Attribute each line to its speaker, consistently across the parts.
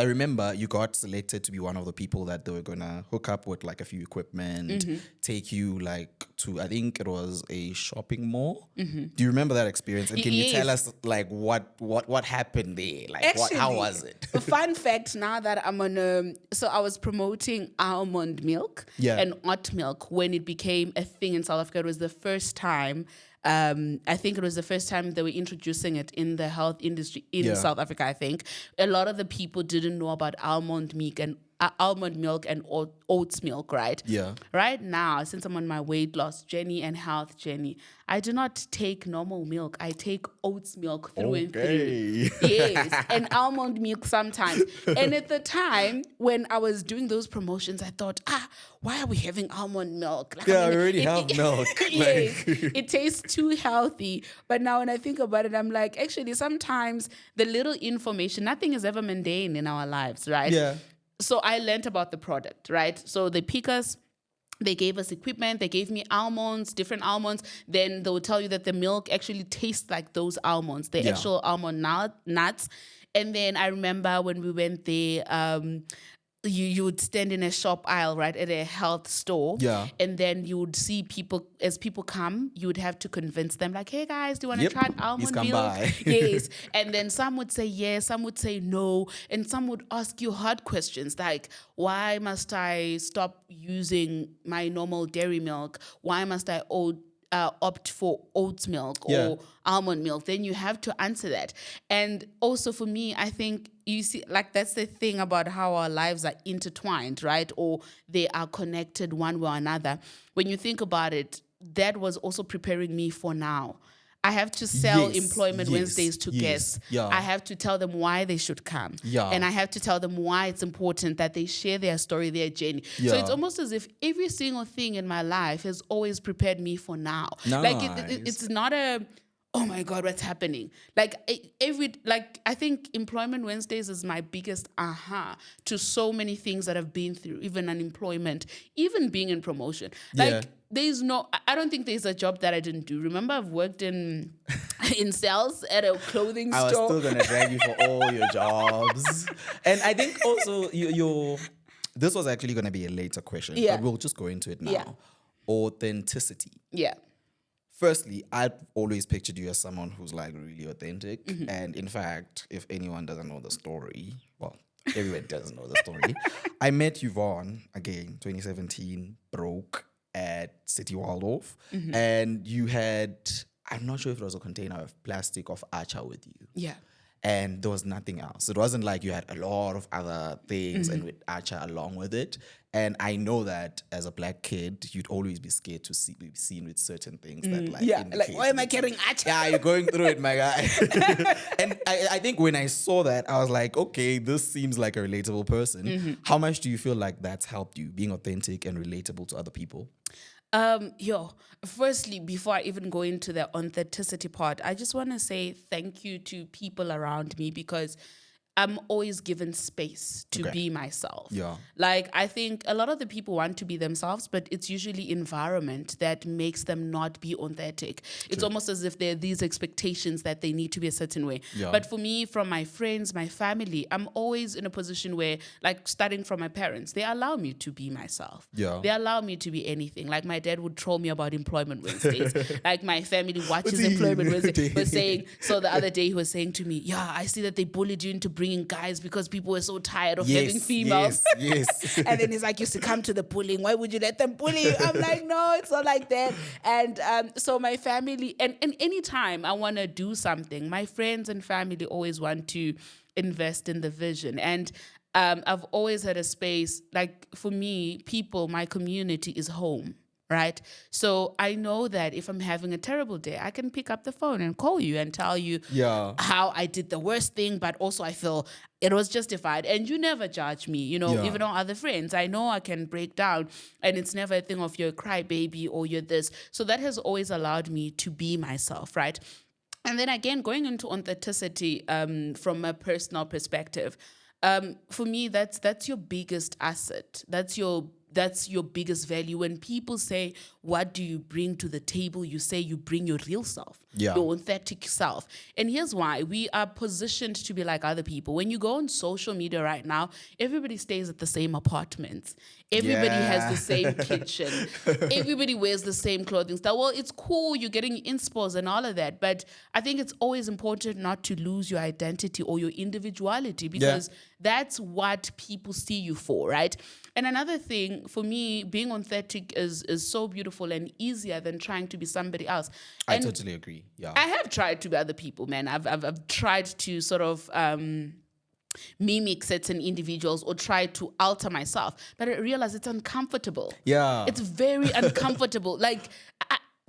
Speaker 1: I remember you got selected to be one of the people that they were gonna hook up with like a few equipment, take you like to, I think it was a shopping mall. Do you remember that experience? And can you tell
Speaker 2: Yes.
Speaker 1: us like what happened there? Like how was it?
Speaker 2: A fun fact now that I'm on so I was promoting almond milk
Speaker 1: Yeah.
Speaker 2: and oat milk when it became a thing in South Africa. It was the first time. I think it was the first time they were introducing it in the health industry in South Africa. I think a lot of the people didn't know about almond milk and oats milk, right?
Speaker 1: Yeah.
Speaker 2: Right now, since I'm on my weight loss journey and health journey, I do not take normal milk. I take oats milk through and through. Yes, and almond milk sometimes. And at the time when I was doing those promotions, I thought, why are we having almond milk? Like,
Speaker 1: Yeah, we already have milk.
Speaker 2: Yes, it tastes too healthy. But now when I think about it, I'm like, actually, sometimes the little information, nothing is ever mundane in our lives, right?
Speaker 1: Yeah.
Speaker 2: So I learned about the product, right? So they pick us. They gave us equipment. They gave me almonds, different almonds. Then they will tell you that the milk actually tastes like those almonds, the actual almond nuts. And then I remember when we went there, you would stand in a shop aisle, right, at a health store.
Speaker 1: Yeah.
Speaker 2: And then you would see people, as people come, you would have to convince them, like, hey, guys, do you want to try almond
Speaker 1: come
Speaker 2: milk?
Speaker 1: by.
Speaker 2: Yes. And then some would say yes, some would say no. And some would ask you hard questions like, why must I stop using my normal dairy milk? Why must I opt for oat milk or almond milk? Then you have to answer that. And also for me, I think you see, like, that's the thing about how our lives are intertwined, right? Or they are connected one way or another. When you think about it, that was also preparing me for now. I have to sell Employment Wednesdays to guests.
Speaker 1: Yeah.
Speaker 2: I have to tell them why they should come.
Speaker 1: Yeah.
Speaker 2: And I have to tell them why it's important that they share their story, their journey. So it's almost as if every single thing in my life has always prepared me for now. Like it's not a, oh my God, what's happening? Like I think Employment Wednesdays is my biggest aha to so many things that I've been through, even unemployment, even being in promotion. Like I don't think there's a job that I didn't do. Remember, I've worked in sales at a clothing store.
Speaker 1: I was still gonna drag you for all your jobs. And I think also this was actually gonna be a later question, but we'll just go into it now.
Speaker 2: Yeah.
Speaker 1: Authenticity.
Speaker 2: Yeah.
Speaker 1: Firstly, I've always pictured you as someone who's like really authentic. And in fact, if anyone doesn't know the story, well, everyone doesn't know the story. I met Yvonne again, 2017, broke at City Waldorf. And you had, I'm not sure if it was a container of plastic of acha with you.
Speaker 2: Yeah.
Speaker 1: And there was nothing else. It wasn't like you had a lot of other things and with acha along with it. And I know that as a black kid, you'd always be scared to be seen with certain things that
Speaker 2: like, why am I carrying acha?
Speaker 1: Yeah, you're going through it, my guy. And I think when I saw that, I was like, okay, this seems like a relatable person. How much do you feel like that's helped you, being authentic and relatable to other people?
Speaker 2: Firstly, before I even go into the authenticity part, I just want to say thank you to people around me because I'm always given space to be myself.
Speaker 1: Yeah.
Speaker 2: Like, I think a lot of the people want to be themselves, but it's usually environment that makes them not be authentic. It's almost as if there are these expectations that they need to be a certain way.
Speaker 1: Yeah.
Speaker 2: But for me, from my friends, my family, I'm always in a position where, like, starting from my parents, they allow me to be myself.
Speaker 1: Yeah.
Speaker 2: They allow me to be anything. Like, my dad would troll me about Employment Wednesdays. Like, my family watches Employment Wednesdays. Was saying, so the other day he was saying to me, yeah, I see that they bullied you into bringing guys because people were so tired of having females.
Speaker 1: Yes.
Speaker 2: And then he's like, you succumb to the bullying. Why would you let them bully you? I'm like, no, it's not like that. And so my family, and anytime I want to do something, my friends and family always want to invest in the vision. And I've always had a space, like for me, people, my community is home. Right? So I know that if I'm having a terrible day, I can pick up the phone and call you and tell you how I did the worst thing, but also I feel it was justified. And you never judge me, even on other friends. I know I can break down and it's never a thing of you're a crybaby or you're this. So that has always allowed me to be myself, right? And then again, going into authenticity from a personal perspective, for me, that's your biggest asset. That's your that's your biggest value. When people say, what do you bring to the table? You say you bring your real self,
Speaker 1: Yeah.
Speaker 2: your authentic self. And here's why. We are positioned to be like other people. When you go on social media right now, everybody stays at the same apartments. Everybody has the same kitchen. Everybody wears the same clothing style. Well, it's cool. You're getting inspos and all of that. But I think it's always important not to lose your identity or your individuality, because that's what people see you for, right? And another thing, for me, being authentic is so beautiful and easier than trying to be somebody else.
Speaker 1: I
Speaker 2: And
Speaker 1: totally agree. Yeah.
Speaker 2: I have tried to be other people, man. I've tried to sort of mimic certain individuals or try to alter myself, but I realize it's uncomfortable.
Speaker 1: Yeah.
Speaker 2: It's very uncomfortable. Like,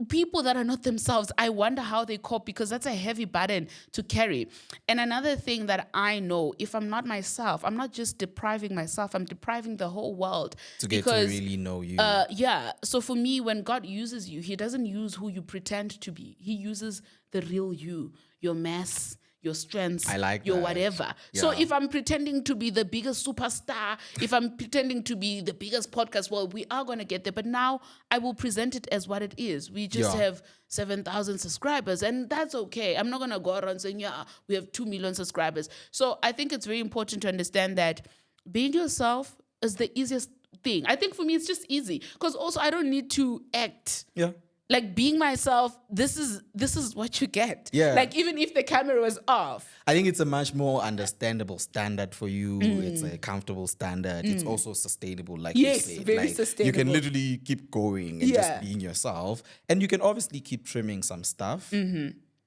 Speaker 2: people that are not themselves, I wonder how they cope, because that's a heavy burden to carry. And another thing that I know, if I'm not myself, I'm not just depriving myself, I'm depriving the whole world.
Speaker 1: To get to really know you.
Speaker 2: Yeah. So for me, when God uses you, he doesn't use who you pretend to be. He uses the real you, your mess, your strengths,
Speaker 1: I like
Speaker 2: your
Speaker 1: that.
Speaker 2: whatever. So
Speaker 1: Yeah.
Speaker 2: if I'm pretending to be the biggest superstar, if I'm pretending to be the biggest podcast, well, we are going to get there. But now I will present it as what it is. We just
Speaker 1: Yeah.
Speaker 2: have 7,000 subscribers, and that's okay. I'm not going to go around saying, yeah, we have 2 million subscribers. So I think it's very important to understand that being yourself is the easiest thing. I think for me, it's just easy, because also I don't need to act.
Speaker 1: Yeah.
Speaker 2: Like, being myself, this is what you get.
Speaker 1: Yeah.
Speaker 2: Like, even if the camera was off.
Speaker 1: I think it's a much more understandable standard for you. It's a comfortable standard. It's also sustainable, like
Speaker 2: Yes,
Speaker 1: you said.
Speaker 2: very
Speaker 1: like, You
Speaker 2: sustainable.
Speaker 1: can literally keep going and
Speaker 2: Yeah.
Speaker 1: just being yourself. And you can obviously keep trimming some stuff.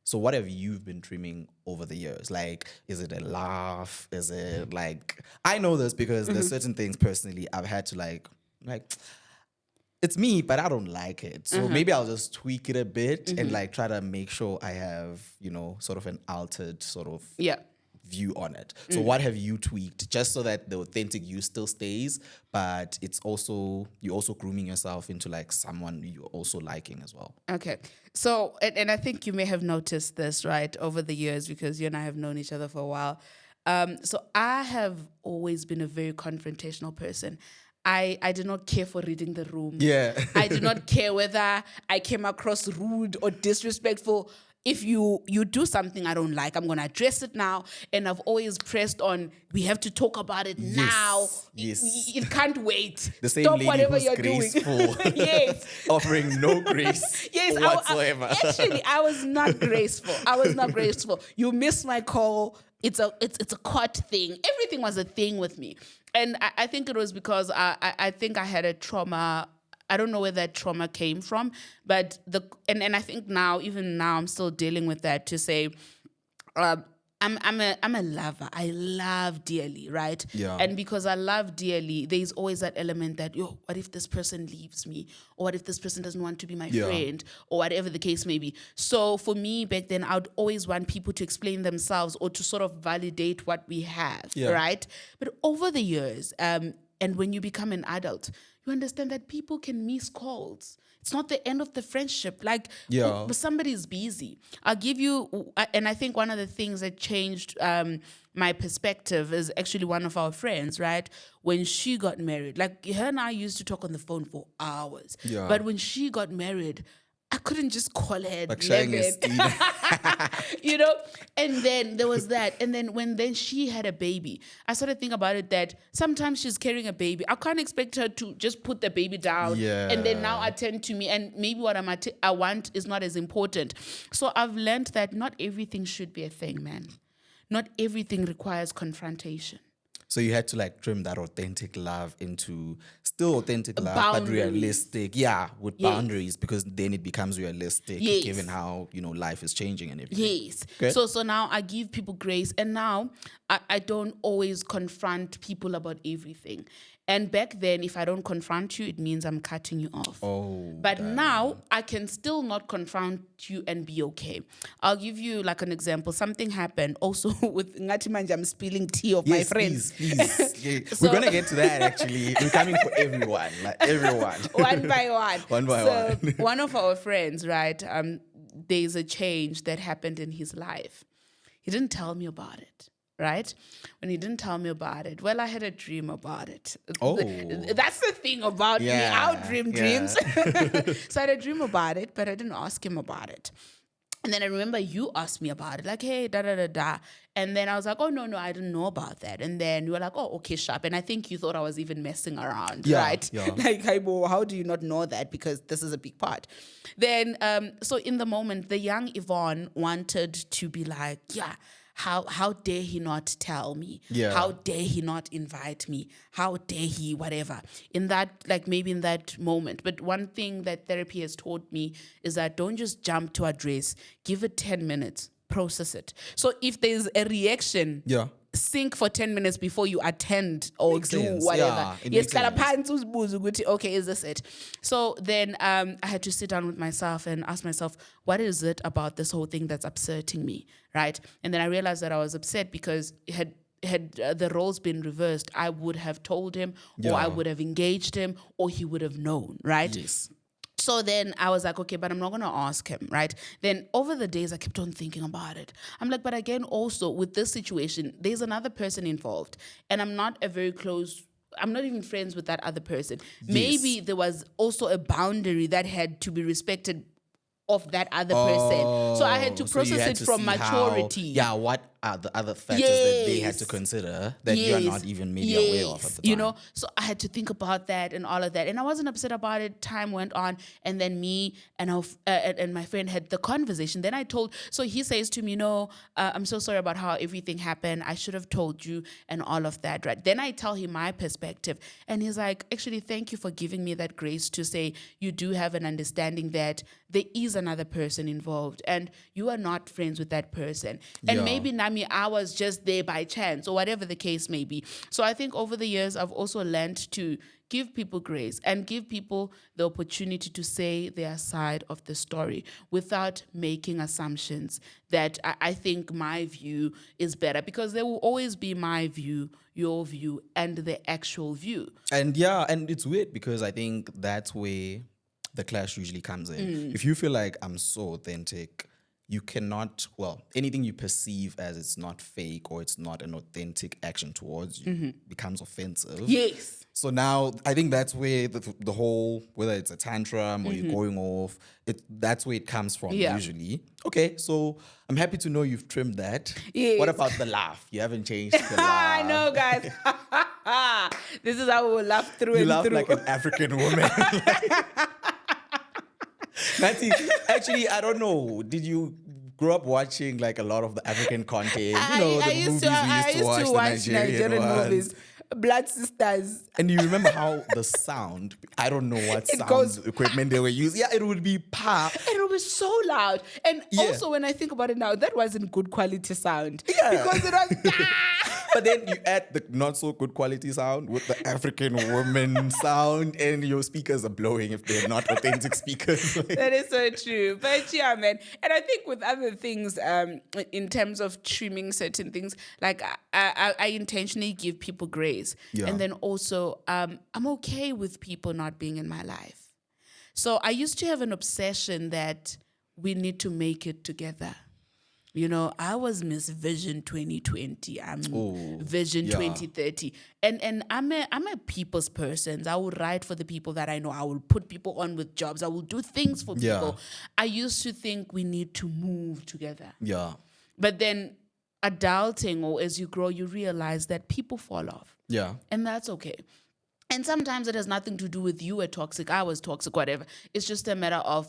Speaker 1: So what have you been trimming over the years? Like, is it a laugh? Is it like, I know this because there's certain things personally I've had to like, it's me, but I don't like it. So maybe I'll just tweak it a bit and like try to make sure I have, sort of an altered sort of
Speaker 2: Yeah.
Speaker 1: view on it. So what have you tweaked just so that the authentic you still stays, but it's also, you're also grooming yourself into like someone you're also liking as well?
Speaker 2: Okay. So, and I think you may have noticed this, right, over the years, because you and I have known each other for a while. So I have always been a very confrontational person. I did not care for reading the room.
Speaker 1: Yeah.
Speaker 2: I did not care whether I came across rude or disrespectful. If you do something I don't like, I'm going to address it now. And I've always pressed on, we have to talk about it now.
Speaker 1: Yes.
Speaker 2: It can't wait.
Speaker 1: The same
Speaker 2: Stop
Speaker 1: lady
Speaker 2: whatever
Speaker 1: who's
Speaker 2: you're
Speaker 1: graceful.
Speaker 2: doing. Yes.
Speaker 1: Offering no grace
Speaker 2: Yes,
Speaker 1: whatsoever.
Speaker 2: Actually, I was not graceful. You missed my call. It's a court thing. Everything was a thing with me. And I think it was because I think I had a trauma. I don't know where that trauma came from, but and I think even now, I'm still dealing with that, to say, I'm a lover. I love dearly, right?
Speaker 1: Yeah.
Speaker 2: And because I love dearly, there's always that element that, what if this person leaves me? Or what if this person doesn't want to be my friend? Or whatever the case may be. So for me, back then, I'd always want people to explain themselves or to sort of validate what we have, right? But over the years, and when you become an adult, you understand that people can miss calls. It's not the end of the friendship. Like, but somebody's busy. I'll give you, and I think one of the things that changed my perspective is actually one of our friends, right? When she got married, like, her and I used to talk on the phone for hours.
Speaker 1: Yeah.
Speaker 2: But when she got married, I couldn't just call her at
Speaker 1: Like sharing
Speaker 2: 11. And then there was that. And then when she had a baby, I started thinking about it that sometimes she's carrying a baby. I can't expect her to just put the baby down and then now attend to me. And maybe what I want is not as important. So I've learned that not everything should be a thing, man. Not everything requires confrontation.
Speaker 1: So you had to like trim that authentic love into still authentic love,
Speaker 2: Boundaries.
Speaker 1: but realistic. Yeah, with boundaries, because then it becomes realistic given how, life is changing and everything.
Speaker 2: Yes.
Speaker 1: Okay.
Speaker 2: So now I give people grace, and now I don't always confront people about everything. And back then, if I don't confront you, it means I'm cutting you off. But now I can still not confront you and be okay. I'll give you like an example. Something happened also with Ngati Manje. I'm spilling tea of my friends.
Speaker 1: Please. Yeah. We're going to get to that actually. We're coming for everyone. Like everyone.
Speaker 2: One by one.
Speaker 1: One by one.
Speaker 2: One of our friends, right, there's a change that happened in his life. He didn't tell me about it. right? When he didn't tell me about it, well, I had a dream about it.
Speaker 1: Oh.
Speaker 2: That's the thing about me. I'll dream dreams. So I had a dream about it, but I didn't ask him about it. And then I remember you asked me about it, like, hey, da da da da. And then I was like, oh, no, I didn't know about that. And then you were like, oh, okay, sharp. And I think you thought I was even messing around, right?
Speaker 1: Yeah.
Speaker 2: Like, Haibo, how do you not know that? Because this is a big part. Then, so in the moment, the young Yvonne wanted to be like, yeah, how dare he not tell me?
Speaker 1: Yeah.
Speaker 2: How dare he not invite me? How dare he whatever? In that, like maybe in that moment. But one thing that therapy has taught me is that don't just jump to address. Give it 10 minutes. Process it. So if there's a reaction,
Speaker 1: Yeah.
Speaker 2: think for 10 minutes before you attend or
Speaker 1: Makes
Speaker 2: do
Speaker 1: sense.
Speaker 2: whatever.
Speaker 1: Yeah, it
Speaker 2: Yes,
Speaker 1: makes sense.
Speaker 2: okay, is this it? So then I had to sit down with myself and ask myself, what is it about this whole thing that's upsetting me, right? And then I realized that I was upset because had the roles been reversed, I would have told him, or I
Speaker 1: Yeah.
Speaker 2: would have engaged him, or he would have known, right?
Speaker 1: Yes.
Speaker 2: So then I was like, okay, but I'm not going to ask him, right? Then over the days, I kept on thinking about it. I'm like, but again, also with this situation, there's another person involved. And I'm not even friends with that other person. Maybe there was also a boundary that had to be respected of that other person. So I had to
Speaker 1: So you
Speaker 2: process
Speaker 1: had
Speaker 2: it
Speaker 1: to
Speaker 2: from
Speaker 1: see
Speaker 2: maturity.
Speaker 1: what are the other factors that they had to
Speaker 2: Yes.
Speaker 1: consider that you're not even maybe aware of at the time?
Speaker 2: You know, so I had to think about that and all of that, and I wasn't upset about it. Time went on, and then me and and my friend had the conversation. Then I told, so he says to me, "No, I'm so sorry about how everything happened. I should have told you and all of that." Right? Then I tell him my perspective, and he's like, "Actually, thank you for giving me that grace to say you do have an understanding that there is another person involved, and you are not friends with that person, and
Speaker 1: Yeah.
Speaker 2: maybe Nami, I was just there by chance or whatever the case may be." So I think over the years, I've also learned to give people grace and give people the opportunity to say their side of the story without making assumptions that I think my view is better, because there will always be my view, your view, and the actual view.
Speaker 1: And and it's weird because I think that's where the clash usually comes in. If you feel like I'm so authentic, you cannot, anything you perceive as it's not fake or it's not an authentic action towards you becomes offensive.
Speaker 2: Yes.
Speaker 1: So now I think that's where the whole, whether it's a tantrum or you're going off, that's where it comes from
Speaker 2: Yeah.
Speaker 1: usually. Okay, so I'm happy to know you've trimmed that.
Speaker 2: Yes.
Speaker 1: What about the laugh? You haven't changed the
Speaker 2: I
Speaker 1: laugh.
Speaker 2: know, guys. This is how we will laugh through
Speaker 1: You
Speaker 2: and
Speaker 1: laugh
Speaker 2: through.
Speaker 1: like an African woman. Natty, actually, I don't know. Did you grow up watching like a lot of the African content? You know, the movies we used to watch, the Nigerian ones.
Speaker 2: movies. Blood Sisters.
Speaker 1: And you remember how the sound, I don't know what
Speaker 2: It
Speaker 1: sound
Speaker 2: goes-
Speaker 1: equipment they were using. Yeah, it would be pa.
Speaker 2: And it was so loud. And
Speaker 1: Yeah.
Speaker 2: also, when I think about it now, that wasn't good quality sound.
Speaker 1: Yeah.
Speaker 2: Because it was...
Speaker 1: But then you add the not so good quality sound with the African woman sound, and your speakers are blowing if they're not authentic speakers.
Speaker 2: That is so true. But yeah, man. And I think with other things, in terms of trimming certain things, like I intentionally give people grace.
Speaker 1: Yeah.
Speaker 2: And then also, I'm okay with people not being in my life. So I used to have an obsession that we need to make it together. You know, I was Miss Vision 2020. I'm Vision
Speaker 1: yeah.
Speaker 2: 2030. And I'm a people's person. I will write for the people that I know. I will put people on with jobs. I will do things for
Speaker 1: Yeah.
Speaker 2: people. I used to think we need to move together.
Speaker 1: Yeah.
Speaker 2: But then adulting, or as you grow, you realize that people fall off.
Speaker 1: Yeah.
Speaker 2: And that's okay. And sometimes it has nothing to do with you were toxic, I was toxic, whatever. It's just a matter of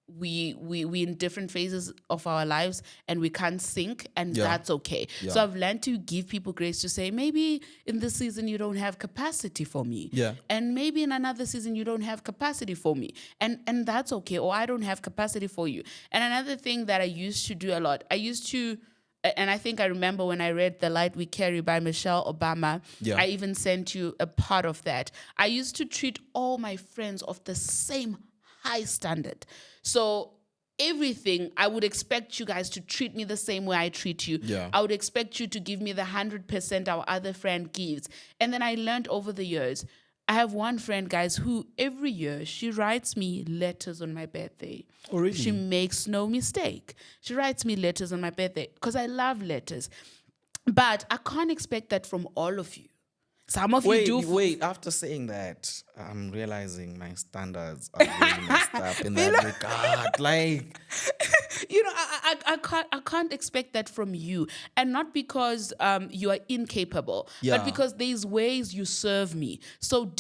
Speaker 2: we in different phases of our lives and we can't sync, and
Speaker 1: Yeah.
Speaker 2: that's okay.
Speaker 1: Yeah.
Speaker 2: So I've learned to give people grace to say, maybe in this season you don't have capacity for me.
Speaker 1: Yeah.
Speaker 2: And maybe in another season you don't have capacity for me. And that's okay. Or I don't have capacity for you. And another thing that I used to do a lot, and I think I remember when I read The Light We Carry by Michelle Obama,
Speaker 1: Yeah.
Speaker 2: I even sent you a part of that. I used to treat all my friends of the same high standard. So everything, I would expect you guys to treat me the same way I treat you.
Speaker 1: Yeah.
Speaker 2: I would expect you to give me the 100% our other friend gives. And then I learned over the years, I have one friend, guys, who every year she writes me letters on my birthday.
Speaker 1: Oh, really?
Speaker 2: She makes no mistake. She writes me letters on my birthday because I love letters. But I can't expect that from all of you. Some of you do.
Speaker 1: Wait. After saying that, I'm realizing my standards are really messed up in that regard. Like,
Speaker 2: I can't expect that from you, and not because you are incapable,
Speaker 1: Yeah.
Speaker 2: but because there's ways you serve me. So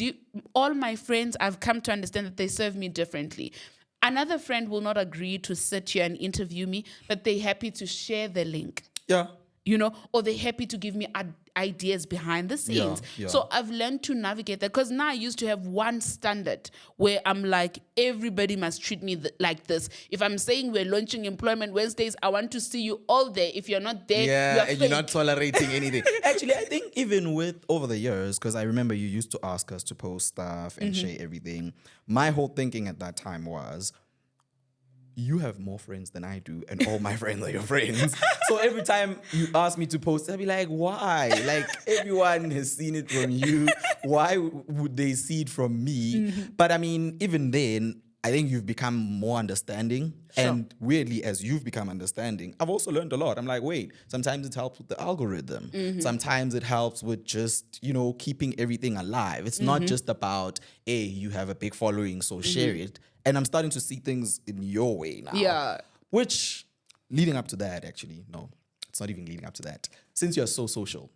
Speaker 2: all my friends, I've come to understand that they serve me differently. Another friend will not agree to sit here and interview me, but they're happy to share the link.
Speaker 1: yeah.
Speaker 2: Or they're happy to give me ideas behind the scenes.
Speaker 1: Yeah.
Speaker 2: So I've learned to navigate that, because now I used to have one standard where I'm like, everybody must treat me like this. If I'm saying we're launching Employment Wednesdays, I want to see you all there. If you're not there,
Speaker 1: Yeah,
Speaker 2: you're
Speaker 1: and you're
Speaker 2: fake.
Speaker 1: not tolerating anything. Actually, I think even with over the years, because I remember you used to ask us to post stuff and share everything. My whole thinking at that time was, you have more friends than I do, and all my friends are your friends. So every time you ask me to post, I'll be like, why? Like, everyone has seen it from you. Why would they see it from me? But I mean, even then, I think you've become more understanding.
Speaker 2: Sure.
Speaker 1: And weirdly, as you've become understanding, I've also learned a lot. I'm like, wait, sometimes it helps with the algorithm. Sometimes it helps with just, keeping everything alive. It's not just about, hey, you have a big following, so share it. And I'm starting to see things in your way now.
Speaker 2: Yeah.
Speaker 1: Which, leading up to that, actually, no, it's not even leading up to that. Since you're so social,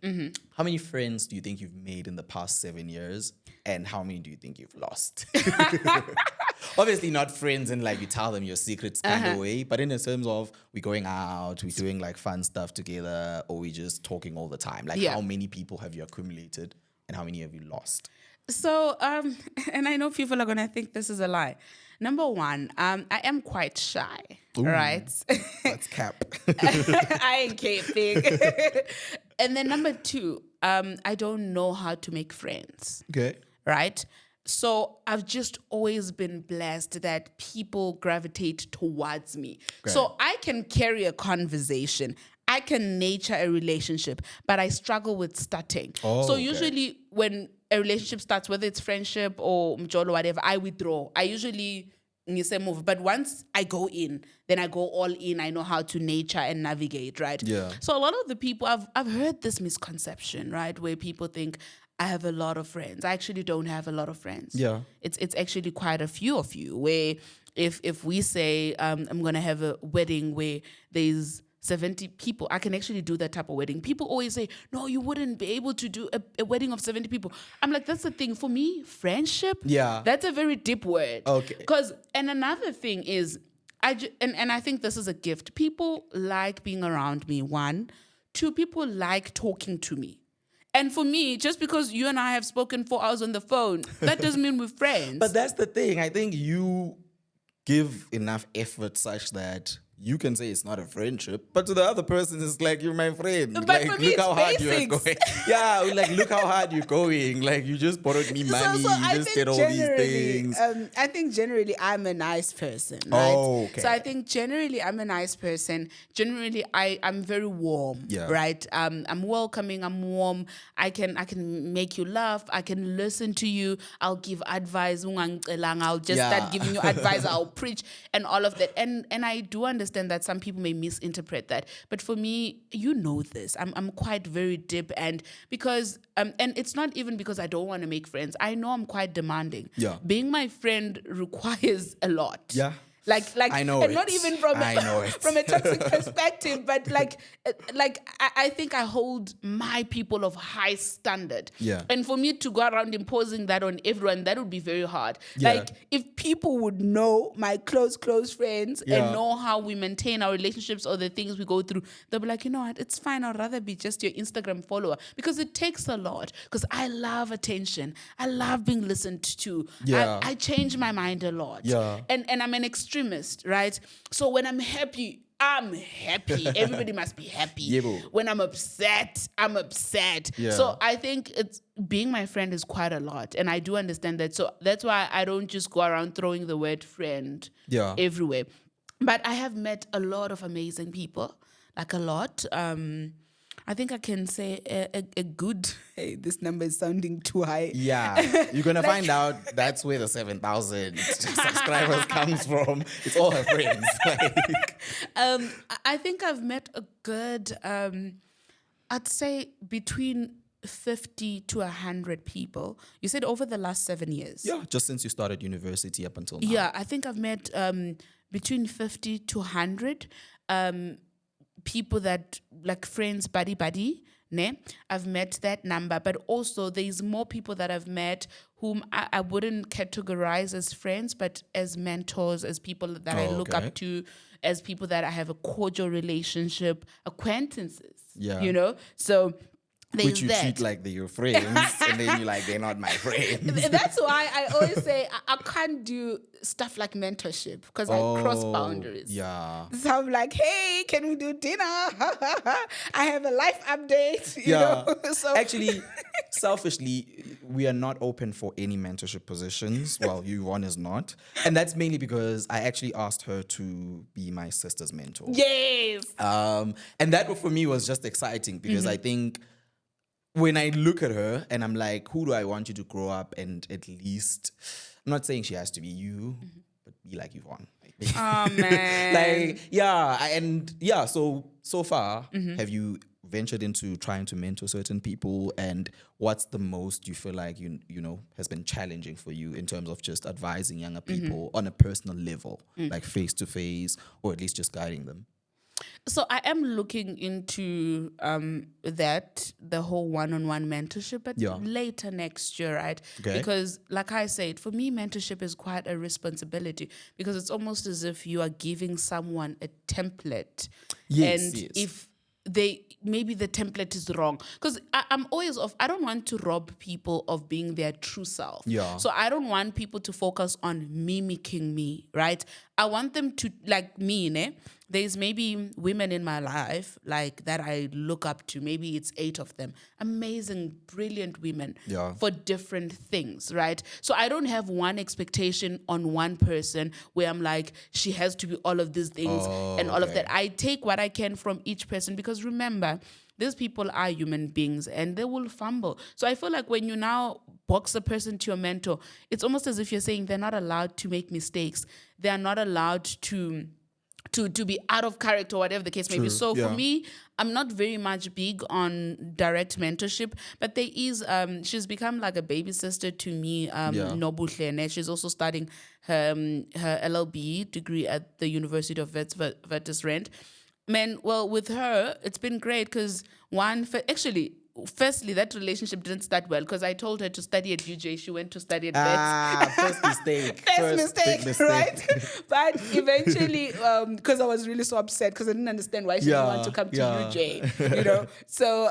Speaker 1: how many friends do you think you've made in the past 7 years? And how many do you think you've lost? Obviously not friends in like you tell them your secrets kind of way, but in the terms of we're going out, we're doing like fun stuff together, or we're just talking all the time. Like
Speaker 2: Yeah.
Speaker 1: how many people have you accumulated and how many have you lost?
Speaker 2: So, and I know people are going to think this is a lie. Number one, I am quite shy, right?
Speaker 1: That's cap.
Speaker 2: I ain't caping. And then number two, I don't know how to make friends,
Speaker 1: Okay.
Speaker 2: right? So I've just always been blessed that people gravitate towards me. So I can carry a conversation. I can nurture a relationship, but I struggle with starting.
Speaker 1: Oh,
Speaker 2: so
Speaker 1: okay.
Speaker 2: usually when a relationship starts, whether it's friendship or mjolo, whatever, I withdraw. I usually move. But once I go in, then I go all in. I know how to nurture and navigate, right?
Speaker 1: Yeah.
Speaker 2: So a lot of the people, I've heard this misconception, right, where people think I have a lot of friends. I actually don't have a lot of friends.
Speaker 1: Yeah.
Speaker 2: It's actually quite a few of you. Where if we say I'm gonna have a wedding where there's 70 people, I can actually do that type of wedding. People always say, no, you wouldn't be able to do a wedding of 70 people. I'm like, that's the thing. For me, friendship,
Speaker 1: Yeah.
Speaker 2: that's a very deep word.
Speaker 1: Okay.
Speaker 2: And another thing is, and I think this is a gift. People like being around me, one. Two, people like talking to me. And for me, just because you and I have spoken 4 hours on the phone, that doesn't mean we're friends.
Speaker 1: But that's the thing. I think you give enough effort such that you can say it's not a friendship, but to the other person, it's like, you're my friend.
Speaker 2: But
Speaker 1: like,
Speaker 2: for me,
Speaker 1: look how
Speaker 2: it's
Speaker 1: hard you're
Speaker 2: basics.
Speaker 1: going. Yeah, like, look how hard you're going. Like, you just borrowed me money.
Speaker 2: So I
Speaker 1: you just
Speaker 2: think
Speaker 1: did all these
Speaker 2: generally,
Speaker 1: things.
Speaker 2: I think generally I'm a nice person, right?
Speaker 1: Oh, okay.
Speaker 2: So I think generally I'm a nice person. Generally I'm very warm,
Speaker 1: Yeah.
Speaker 2: right? I'm welcoming. I'm warm. I can make you laugh. I can listen to you. I'll give advice. I'll just
Speaker 1: Yeah.
Speaker 2: start giving you advice. I'll preach and all of that. And I do understand that some people may misinterpret that, but for me, you know this. I'm quite very deep, and because and it's not even because I don't want to make friends. I know I'm quite demanding.
Speaker 1: Yeah.
Speaker 2: Being my friend requires a lot.
Speaker 1: Yeah.
Speaker 2: Like
Speaker 1: I know
Speaker 2: and
Speaker 1: it.
Speaker 2: not even from
Speaker 1: I know it.
Speaker 2: from a toxic perspective, but I think I hold my people of high standard.
Speaker 1: Yeah.
Speaker 2: And for me to go around imposing that on everyone, that would be very hard.
Speaker 1: Yeah.
Speaker 2: Like if people would know my close friends
Speaker 1: Yeah.
Speaker 2: and know how we maintain our relationships or the things we go through, they'll be like, you know what, it's fine. I'd rather be just your Instagram follower, because it takes a lot. Because I love attention. I love being listened to.
Speaker 1: Yeah.
Speaker 2: I change my mind a lot.
Speaker 1: Yeah.
Speaker 2: And I'm an extremist, right? So when I'm happy, everybody must be happy.
Speaker 1: Yebo.
Speaker 2: When I'm upset, I'm upset.
Speaker 1: Yeah.
Speaker 2: So I think it's being my friend is quite a lot, and I do understand that. So that's why I don't just go around throwing the word friend
Speaker 1: Yeah.
Speaker 2: everywhere. But I have met a lot of amazing people, like a lot. I think I can say a good. Hey, this number is sounding too high.
Speaker 1: Yeah, you're gonna find out that's where the 7,000 subscribers comes from. It's all her friends. Like,
Speaker 2: I think I've met a good I'd say between 50 to 100 people. You said over the last 7 years.
Speaker 1: Yeah, just since you started university up until now.
Speaker 2: Yeah, I think I've met between 50 to 100 people that, like friends, buddy. Ne? I've met that number, but also there's more people that I've met whom I wouldn't categorize as friends, but as mentors, as people that I look
Speaker 1: okay.
Speaker 2: up to, as people that I have a cordial relationship, acquaintances.
Speaker 1: Yeah.
Speaker 2: You know? So there's
Speaker 1: Which you
Speaker 2: that.
Speaker 1: treat like they're your friends, and then you're like, they're not my friends.
Speaker 2: That's why I always say I can't do stuff like mentorship because I cross boundaries.
Speaker 1: Yeah.
Speaker 2: So I'm like, hey, can we do dinner? I have a life update. You
Speaker 1: Yeah.
Speaker 2: know? So
Speaker 1: Actually, selfishly, we are not open for any mentorship positions. Well, Yvonne is not. And that's mainly because I actually asked her to be my sister's mentor.
Speaker 2: yes.
Speaker 1: And that for me was just exciting because I think when I look at her and I'm like, who do I want you to grow up and at least, I'm not saying she has to be you, but be like Yvonne.
Speaker 2: Oh man.
Speaker 1: Like, yeah, so far, have you ventured into trying to mentor certain people, and what's the most you feel like you know has been challenging for you in terms of just advising younger people on a personal level, like face to face, or at least just guiding them?
Speaker 2: So I am looking into the whole one-on-one mentorship, but
Speaker 1: Yeah.
Speaker 2: later next year, right?
Speaker 1: Okay.
Speaker 2: Because like I said, for me, mentorship is quite a responsibility because it's almost as if you are giving someone a template.
Speaker 1: Yes,
Speaker 2: And
Speaker 1: yes.
Speaker 2: if maybe the template is wrong, because I'm always I don't want to rob people of being their true self.
Speaker 1: Yeah.
Speaker 2: So I don't want people to focus on mimicking me, right? I want them to, like me, ne? There's maybe women in my life like that I look up to. Maybe it's 8 of them. Amazing, brilliant women
Speaker 1: Yeah.
Speaker 2: for different things, right? So I don't have one expectation on one person where I'm like, she has to be all of these things and all of
Speaker 1: okay.
Speaker 2: that. I take what I can from each person because remember, these people are human beings and they will fumble. So I feel like when you now box a person to your mentor, it's almost as if you're saying they're not allowed to make mistakes. They are not allowed to be out of character, whatever the case may be.
Speaker 1: True,
Speaker 2: So
Speaker 1: yeah.
Speaker 2: for me, I'm not very much big on direct mentorship, but there is, she's become like a baby sister to me, Nobuhle. She's also studying her LLB degree at the University of Witwatersrand. Man, well, with her, it's been great because firstly, that relationship didn't start well because I told her to study at UJ. She went to study at Wits.
Speaker 1: First mistake.
Speaker 2: First
Speaker 1: big
Speaker 2: mistake, right? But eventually, because I was really so upset because I didn't understand why she didn't want to come to UJ, you know. So,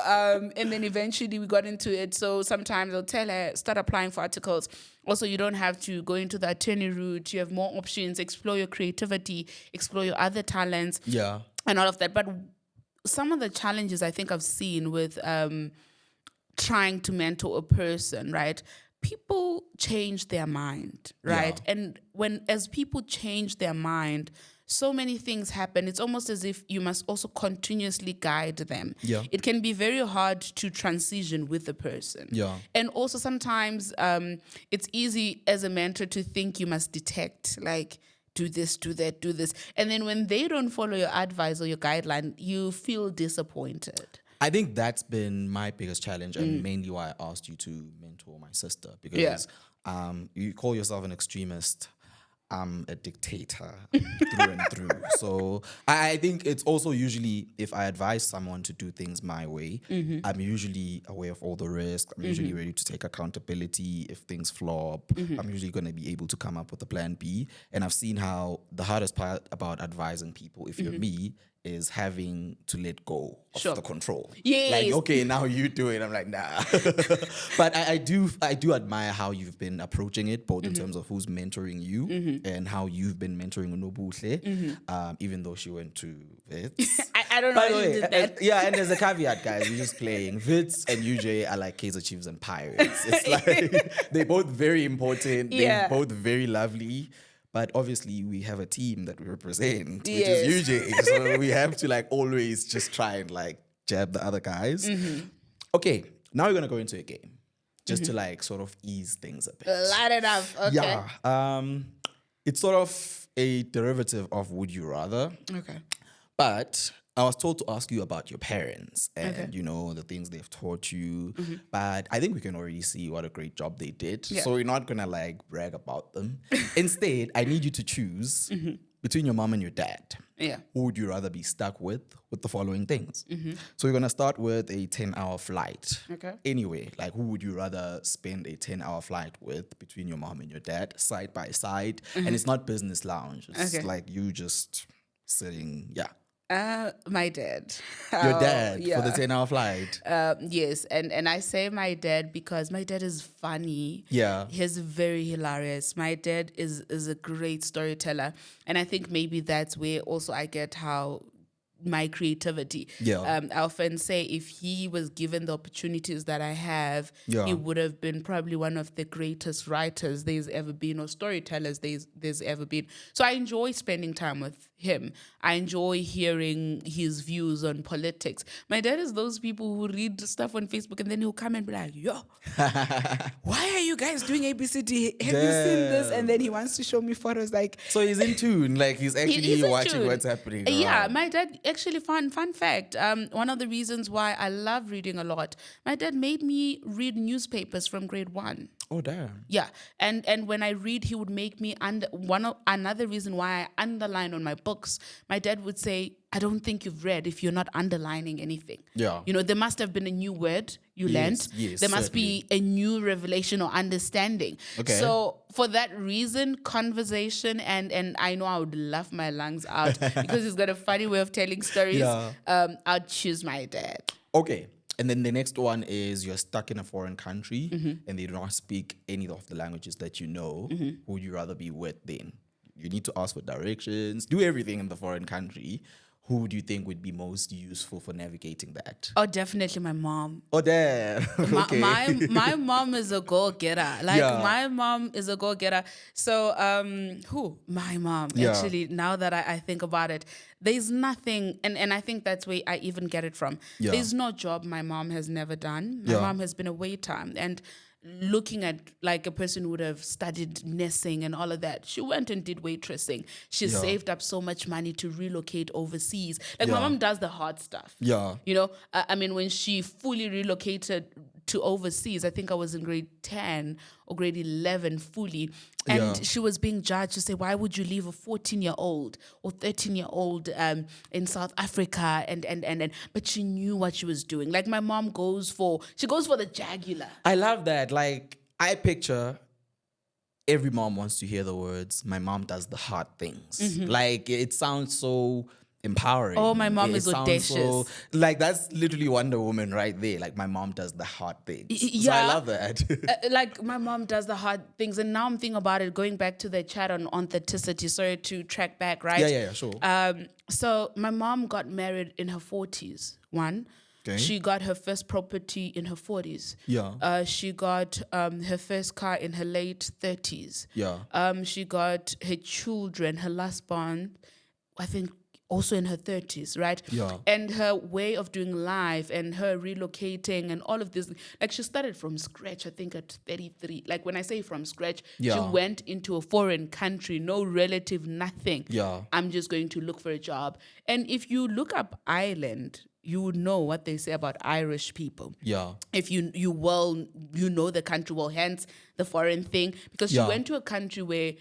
Speaker 2: and then eventually we got into it. So sometimes I'll tell her, start applying for articles. Also, you don't have to go into the attorney route. You have more options. Explore your creativity. Explore your other talents.
Speaker 1: Yeah.
Speaker 2: And all of that. But some of the challenges I think I've seen with trying to mentor a person, right? People change their mind, right?
Speaker 1: Yeah.
Speaker 2: And as people change their mind, so many things happen. It's almost as if you must also continuously guide them.
Speaker 1: Yeah.
Speaker 2: It can be very hard to transition with the person.
Speaker 1: Yeah.
Speaker 2: And also sometimes it's easy as a mentor to think you must detect, like, do this, do that, do this. And then when they don't follow your advice or your guideline, you feel disappointed.
Speaker 1: I think that's been my biggest challenge and mainly why I asked you to mentor my sister because you call yourself an extremist. I'm a dictator through and through. So I think it's also usually if I advise someone to do things my way, I'm usually aware of all the risk. I'm usually ready to take accountability if things flop. I'm usually going to be able to come up with a plan B. And I've seen how the hardest part about advising people, if you're me, is having to let go of the control.
Speaker 2: Yes.
Speaker 1: Like, okay, now you do it. I'm like, nah. But I do admire how you've been approaching it, both in terms of who's mentoring you and how you've been mentoring Nobuhle, even though she went to Wits.
Speaker 2: I don't know
Speaker 1: By the
Speaker 2: how you
Speaker 1: way,
Speaker 2: did that.
Speaker 1: and there's a caveat, guys. We're just playing. Wits and UJ are like Kaiser Chiefs and Pirates. It's like they're both very important.
Speaker 2: Yeah.
Speaker 1: They're both very lovely. But obviously, we have a team that we represent, which
Speaker 2: Yes.
Speaker 1: is UJ. So we have to like always just try and like jab the other guys. Okay, now we're gonna go into a game, just to like sort of ease things a bit.
Speaker 2: Light it up. Okay.
Speaker 1: Yeah. It's sort of a derivative of Would You Rather,
Speaker 2: Okay.
Speaker 1: but I was told to ask you about your parents and,
Speaker 2: Okay.
Speaker 1: the things they've taught you. But I think we can already see what a great job they did.
Speaker 2: Yeah.
Speaker 1: So we're not going to like brag about them. Instead, I need you to choose between your mom and your dad.
Speaker 2: Yeah.
Speaker 1: Who would you rather be stuck with the following things? So we're going to start with a 10-hour flight.
Speaker 2: Okay.
Speaker 1: Anyway, like who would you rather spend a 10-hour flight with between your mom and your dad, side by side? And it's not business lounge. It's
Speaker 2: Okay.
Speaker 1: like you just sitting,
Speaker 2: My dad.
Speaker 1: your
Speaker 2: Oh,
Speaker 1: dad for the
Speaker 2: yeah.
Speaker 1: 10-hour flight.
Speaker 2: Yes, and I say my dad because my dad is funny.
Speaker 1: Yeah.
Speaker 2: He's very hilarious. My dad is a great storyteller, and I think maybe that's where also I get how my creativity.
Speaker 1: Yeah.
Speaker 2: I often say if he was given the opportunities that I have,
Speaker 1: Yeah.
Speaker 2: he would have been probably one of the greatest writers there's ever been or storytellers there's ever been. So I enjoy spending time with him. I enjoy hearing his views on politics. My dad is those people who read stuff on Facebook and then he'll come and be like, yo, why are you guys doing ABCD? Have you seen this? And then he wants to show me photos like,
Speaker 1: So he's in tune. Like he's actually
Speaker 2: he's in
Speaker 1: watching
Speaker 2: tune.
Speaker 1: what's happening.
Speaker 2: Yeah,
Speaker 1: around.
Speaker 2: my dad actually fun fact. One of the reasons why I love reading a lot, my dad made me read newspapers from grade 1.
Speaker 1: Oh damn.
Speaker 2: Yeah, and when I read, he would make me another reason why I underline on my books. My dad would say, "I don't think you've read if you're not underlining anything."
Speaker 1: Yeah.
Speaker 2: there must have been a new word you
Speaker 1: Yes,
Speaker 2: learned.
Speaker 1: yes,
Speaker 2: There must be a new revelation or understanding.
Speaker 1: Okay.
Speaker 2: So for that reason, conversation and I know I would laugh my lungs out because he's got a funny way of telling stories.
Speaker 1: Yeah.
Speaker 2: I'd choose my dad.
Speaker 1: Okay. And then the next one is you're stuck in a foreign country
Speaker 2: Mm-hmm.
Speaker 1: and they do not speak any of the languages that you know.
Speaker 2: Mm-hmm.
Speaker 1: Who would you rather be with then? You need to ask for directions, do everything in the foreign country. Who do you think would be most useful for navigating that?
Speaker 2: Oh, definitely my mom.
Speaker 1: Oh, damn. Okay.
Speaker 2: My mom is a go-getter. Like
Speaker 1: Yeah.
Speaker 2: my mom is a go-getter. So my mom,
Speaker 1: Yeah.
Speaker 2: actually, now that I think about it, there's nothing, and I think that's where I even get it from.
Speaker 1: Yeah.
Speaker 2: There's no job my mom has never done. My
Speaker 1: Yeah.
Speaker 2: mom has been a waiter, and looking at like a person who would have studied nursing and all of that, she went and did waitressing. She
Speaker 1: Yeah.
Speaker 2: saved up so much money to relocate overseas. Like my
Speaker 1: Yeah.
Speaker 2: mom does the hard stuff.
Speaker 1: Yeah.
Speaker 2: I mean, when she fully relocated to overseas, I think I was in grade 10 or grade 11 fully. And
Speaker 1: Yeah.
Speaker 2: she was being judged to say, why would you leave a 14-year-old or 13-year-old in South Africa? And but she knew what she was doing. Like my mom goes for the jugular.
Speaker 1: I love that. Like, I picture every mom wants to hear the words, my mom does the hard things. Like, it sounds so empowering.
Speaker 2: Oh, my mom
Speaker 1: It
Speaker 2: is
Speaker 1: sounds
Speaker 2: audacious.
Speaker 1: like, that's literally Wonder Woman right there. Like, my mom does the hard things. So I
Speaker 2: yeah.
Speaker 1: love that.
Speaker 2: Like my mom does the hard things, and now I'm thinking about it. Going back to the chat on authenticity. Sorry to track back, right?
Speaker 1: yeah, sure.
Speaker 2: So my mom got married in her 40s.
Speaker 1: Okay.
Speaker 2: She got her first property in her 40s.
Speaker 1: Yeah.
Speaker 2: She got her first car in her late 30s.
Speaker 1: Yeah.
Speaker 2: She got her children, her last born, I think, also in her 30s, right?
Speaker 1: Yeah.
Speaker 2: And her way of doing life and her relocating and all of this, like she started from scratch, I think at 33. Like when I say from scratch, she
Speaker 1: Yeah.
Speaker 2: went into a foreign country, no relative, nothing.
Speaker 1: Yeah.
Speaker 2: I'm just going to look for a job. And if you look up Ireland, you would know what they say about Irish people.
Speaker 1: Yeah.
Speaker 2: If you know the country well, hence the foreign thing, because she
Speaker 1: Yeah.
Speaker 2: went to a country where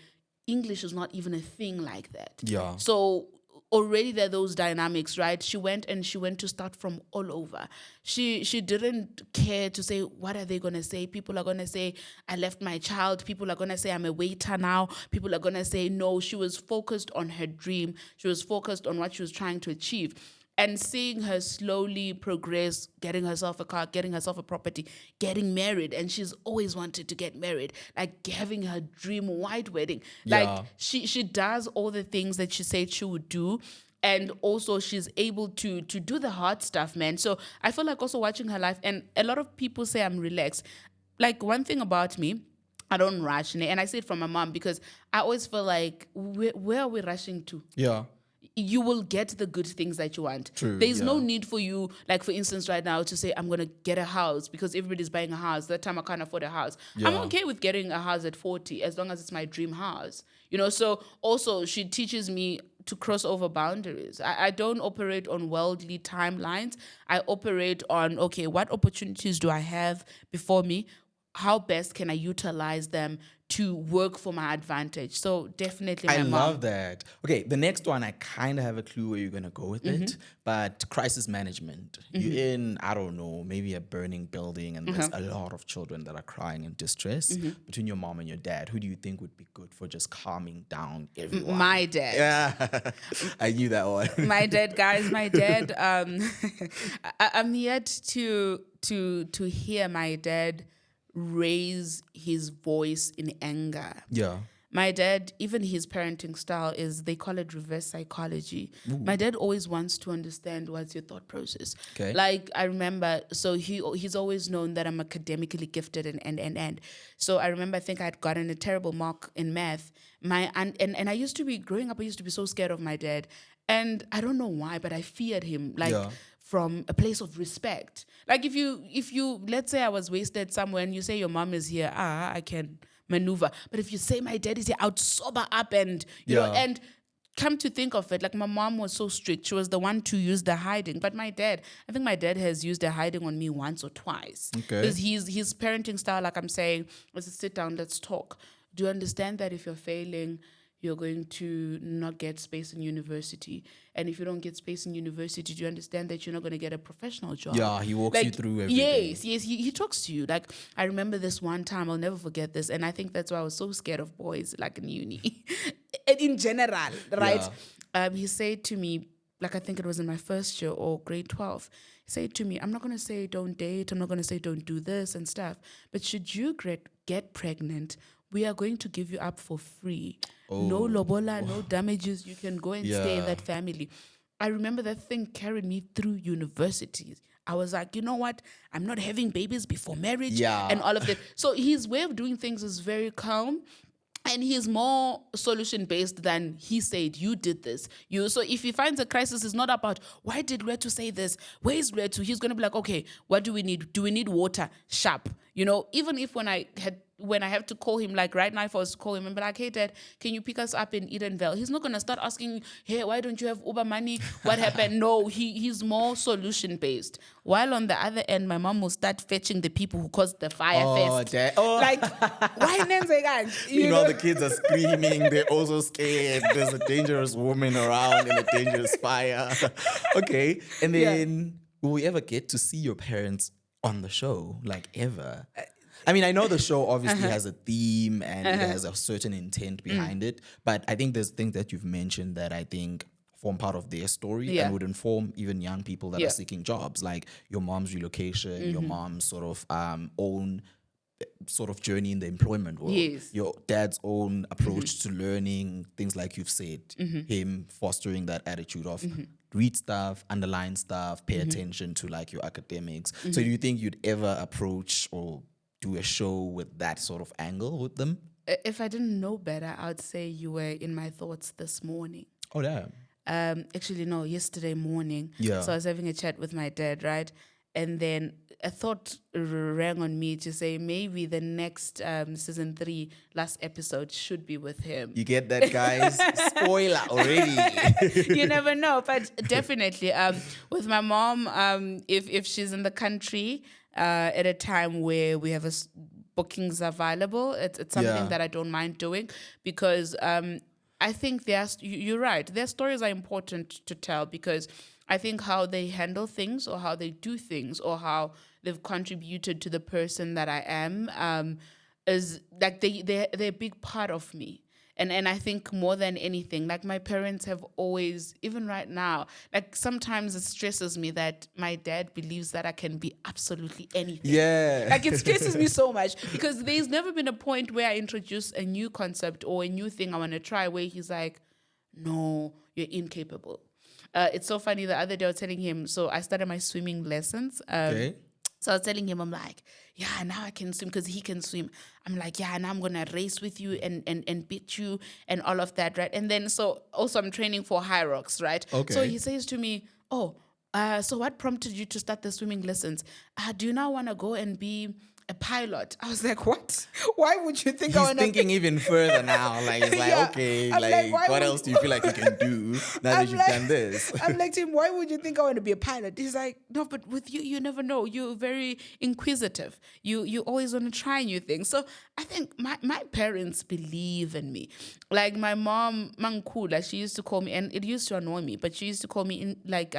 Speaker 2: English is not even a thing like that.
Speaker 1: Yeah.
Speaker 2: So already there are those dynamics, right? She went to start from all over. She didn't care to say, what are they gonna say? People are gonna say, I left my child. People are gonna say, I'm a waiter now. People are gonna say, no. She was focused on her dream. She was focused on what she was trying to achieve. And seeing her slowly progress, getting herself a car, getting herself a property, getting married. And she's always wanted to get married, like having her dream white wedding.
Speaker 1: Yeah.
Speaker 2: Like she does all the things that she said she would do. And also she's able to do the hard stuff, man. So I feel like also watching her life, and a lot of people say I'm relaxed. Like one thing about me, I don't rush. And I say it from my mom because I always feel like, where are we rushing to?
Speaker 1: Yeah.
Speaker 2: You will get the good things that you want.
Speaker 1: True,
Speaker 2: There's no
Speaker 1: yeah.
Speaker 2: need for you, like for instance, right now to say, I'm going to get a house because everybody's buying a house. That time I can't afford a house. I'm
Speaker 1: Yeah.
Speaker 2: okay with getting a house at 40 as long as it's my dream house. So also she teaches me to cross over boundaries. I don't operate on worldly timelines. I operate on, okay, what opportunities do I have before me? How best can I utilize them to work for my advantage? So definitely my
Speaker 1: I
Speaker 2: mom.
Speaker 1: love that. Okay, the next one, I kind of have a clue where you're going to go with it, but crisis management. You're in, I don't know, maybe a burning building, and there's a lot of children that are crying in distress. Between your mom and your dad, who do you think would be good for just calming down everyone?
Speaker 2: My dad.
Speaker 1: Yeah, I knew that one.
Speaker 2: My dad, guys, my dad. I'm yet to hear my dad raise his voice in anger.
Speaker 1: Yeah.
Speaker 2: My dad, even his parenting style is, they call it reverse psychology. My dad always wants to understand what's your thought process.
Speaker 1: Okay.
Speaker 2: Like, I remember, so he's always known that I'm academically gifted and. So I remember, I think I had gotten a terrible mark in math. And I used to be, growing up, I used to be so scared of my dad. And I don't know why, but I feared him. Like, from a place of respect. Like, if you let's say I was wasted somewhere and you say your mom is here, I can maneuver. But if you say my dad is here, I would sober up and you know. And come to think of it, like, my mom was so strict. She was the one to use the hiding. But my dad, I think my dad has used the hiding on me once or twice.
Speaker 1: Okay.
Speaker 2: Because his parenting style, like I'm saying, was to sit down, let's talk. Do you understand that if you're failing, you're going to not get space in university? And if you don't get space in university, do you understand that you're not going to get a professional job?
Speaker 1: Yeah, he walks you through everything.
Speaker 2: Yes, he talks to you. Like, I remember this one time, I'll never forget this, and I think that's why I was so scared of boys, like, in uni. And in general, right?
Speaker 1: Yeah.
Speaker 2: He said to me, like, I think it was in my first year or grade 12, he said to me, I'm not going to say don't date, I'm not going to say don't do this and stuff, but should you get pregnant, we are going to give you up for free. No lobola, no damages. You can go and stay in that family. I remember that thing carried me through universities. I was like, you know what? I'm not having babies before marriage and all of that. So his way of doing things is very calm. And he's more solution-based than he said, you did this. So if he finds a crisis, it's not about, why did Retu say this? Where is Retu? He's going to be like, okay, what do we need? Do we need water? Sharp. You know, even if when I have to call him, like right now, if I was to call him and be like, hey, Dad, can you pick us up in Edenvale? He's not going to start asking, hey, why don't you have Uber money? What happened? No, he's more solution-based. While on the other end, my mom will start fetching the people who caused the fire first. Like, why Nenze?
Speaker 1: You know, the kids are screaming. They're also scared. There's a dangerous woman around in a dangerous fire. Okay. And then will we ever get to see your parents on the show? Like, ever? I mean, I know the show obviously has a theme and it has a certain intent behind it, but I think there's things that you've mentioned that I think form part of their story and would inform even young people that are seeking jobs, like your mom's relocation, your mom's sort of own sort of journey in the employment world, your dad's own approach to learning, things like you've said, him fostering that attitude of read stuff, underline stuff, pay attention to like your academics. So do you think you'd ever approach or do a show with that sort of angle with them?
Speaker 2: If I didn't know better, I would say you were in my thoughts this morning.
Speaker 1: Oh, damn.
Speaker 2: Actually, no, yesterday morning.
Speaker 1: Yeah.
Speaker 2: So I was having a chat with my dad, right? And then a thought rang on me to say maybe the next season 3 last episode should be with him.
Speaker 1: You get that, guys? Spoiler already.
Speaker 2: You never know, but definitely with my mom, if she's in the country at a time where we have bookings available, it's something that I don't mind doing because I think you're right. Their stories are important to tell because I think how they handle things or how they do things or how they've contributed to the person that I am is like they're a big part of me. And I think more than anything, like my parents have always, even right now, like sometimes it stresses me that my dad believes that I can be absolutely anything.
Speaker 1: Yeah.
Speaker 2: Like it stresses me so much because there's never been a point where I introduce a new concept or a new thing I want to try where he's like, no, you're incapable. It's so funny. The other day I was telling him, so I started my swimming lessons.
Speaker 1: Okay.
Speaker 2: So I was telling him, I'm like, yeah, now I can swim because he can swim. I'm like, yeah, now I'm going to race with you and beat you and all of that, right? And then so also I'm training for high rocks, right?
Speaker 1: Okay.
Speaker 2: So he says to me, so what prompted you to start the swimming lessons? Do you now want to go and be a pilot. I was like, what? Why would you think I
Speaker 1: He's
Speaker 2: want to
Speaker 1: thinking even further now. Like, it's like,
Speaker 2: Yeah.
Speaker 1: okay,
Speaker 2: I'm like, why
Speaker 1: what
Speaker 2: would-
Speaker 1: else do you feel like you can do now that
Speaker 2: I'm
Speaker 1: you've
Speaker 2: like-
Speaker 1: done this?
Speaker 2: I'm like, Tim, why would you think I want to be a pilot? He's like, no, but with you, you never know. You're very inquisitive. You always want to try new things. So I think my parents believe in me. Like my mom, Mankula, she used to call me, and it used to annoy me, but she used to call me in like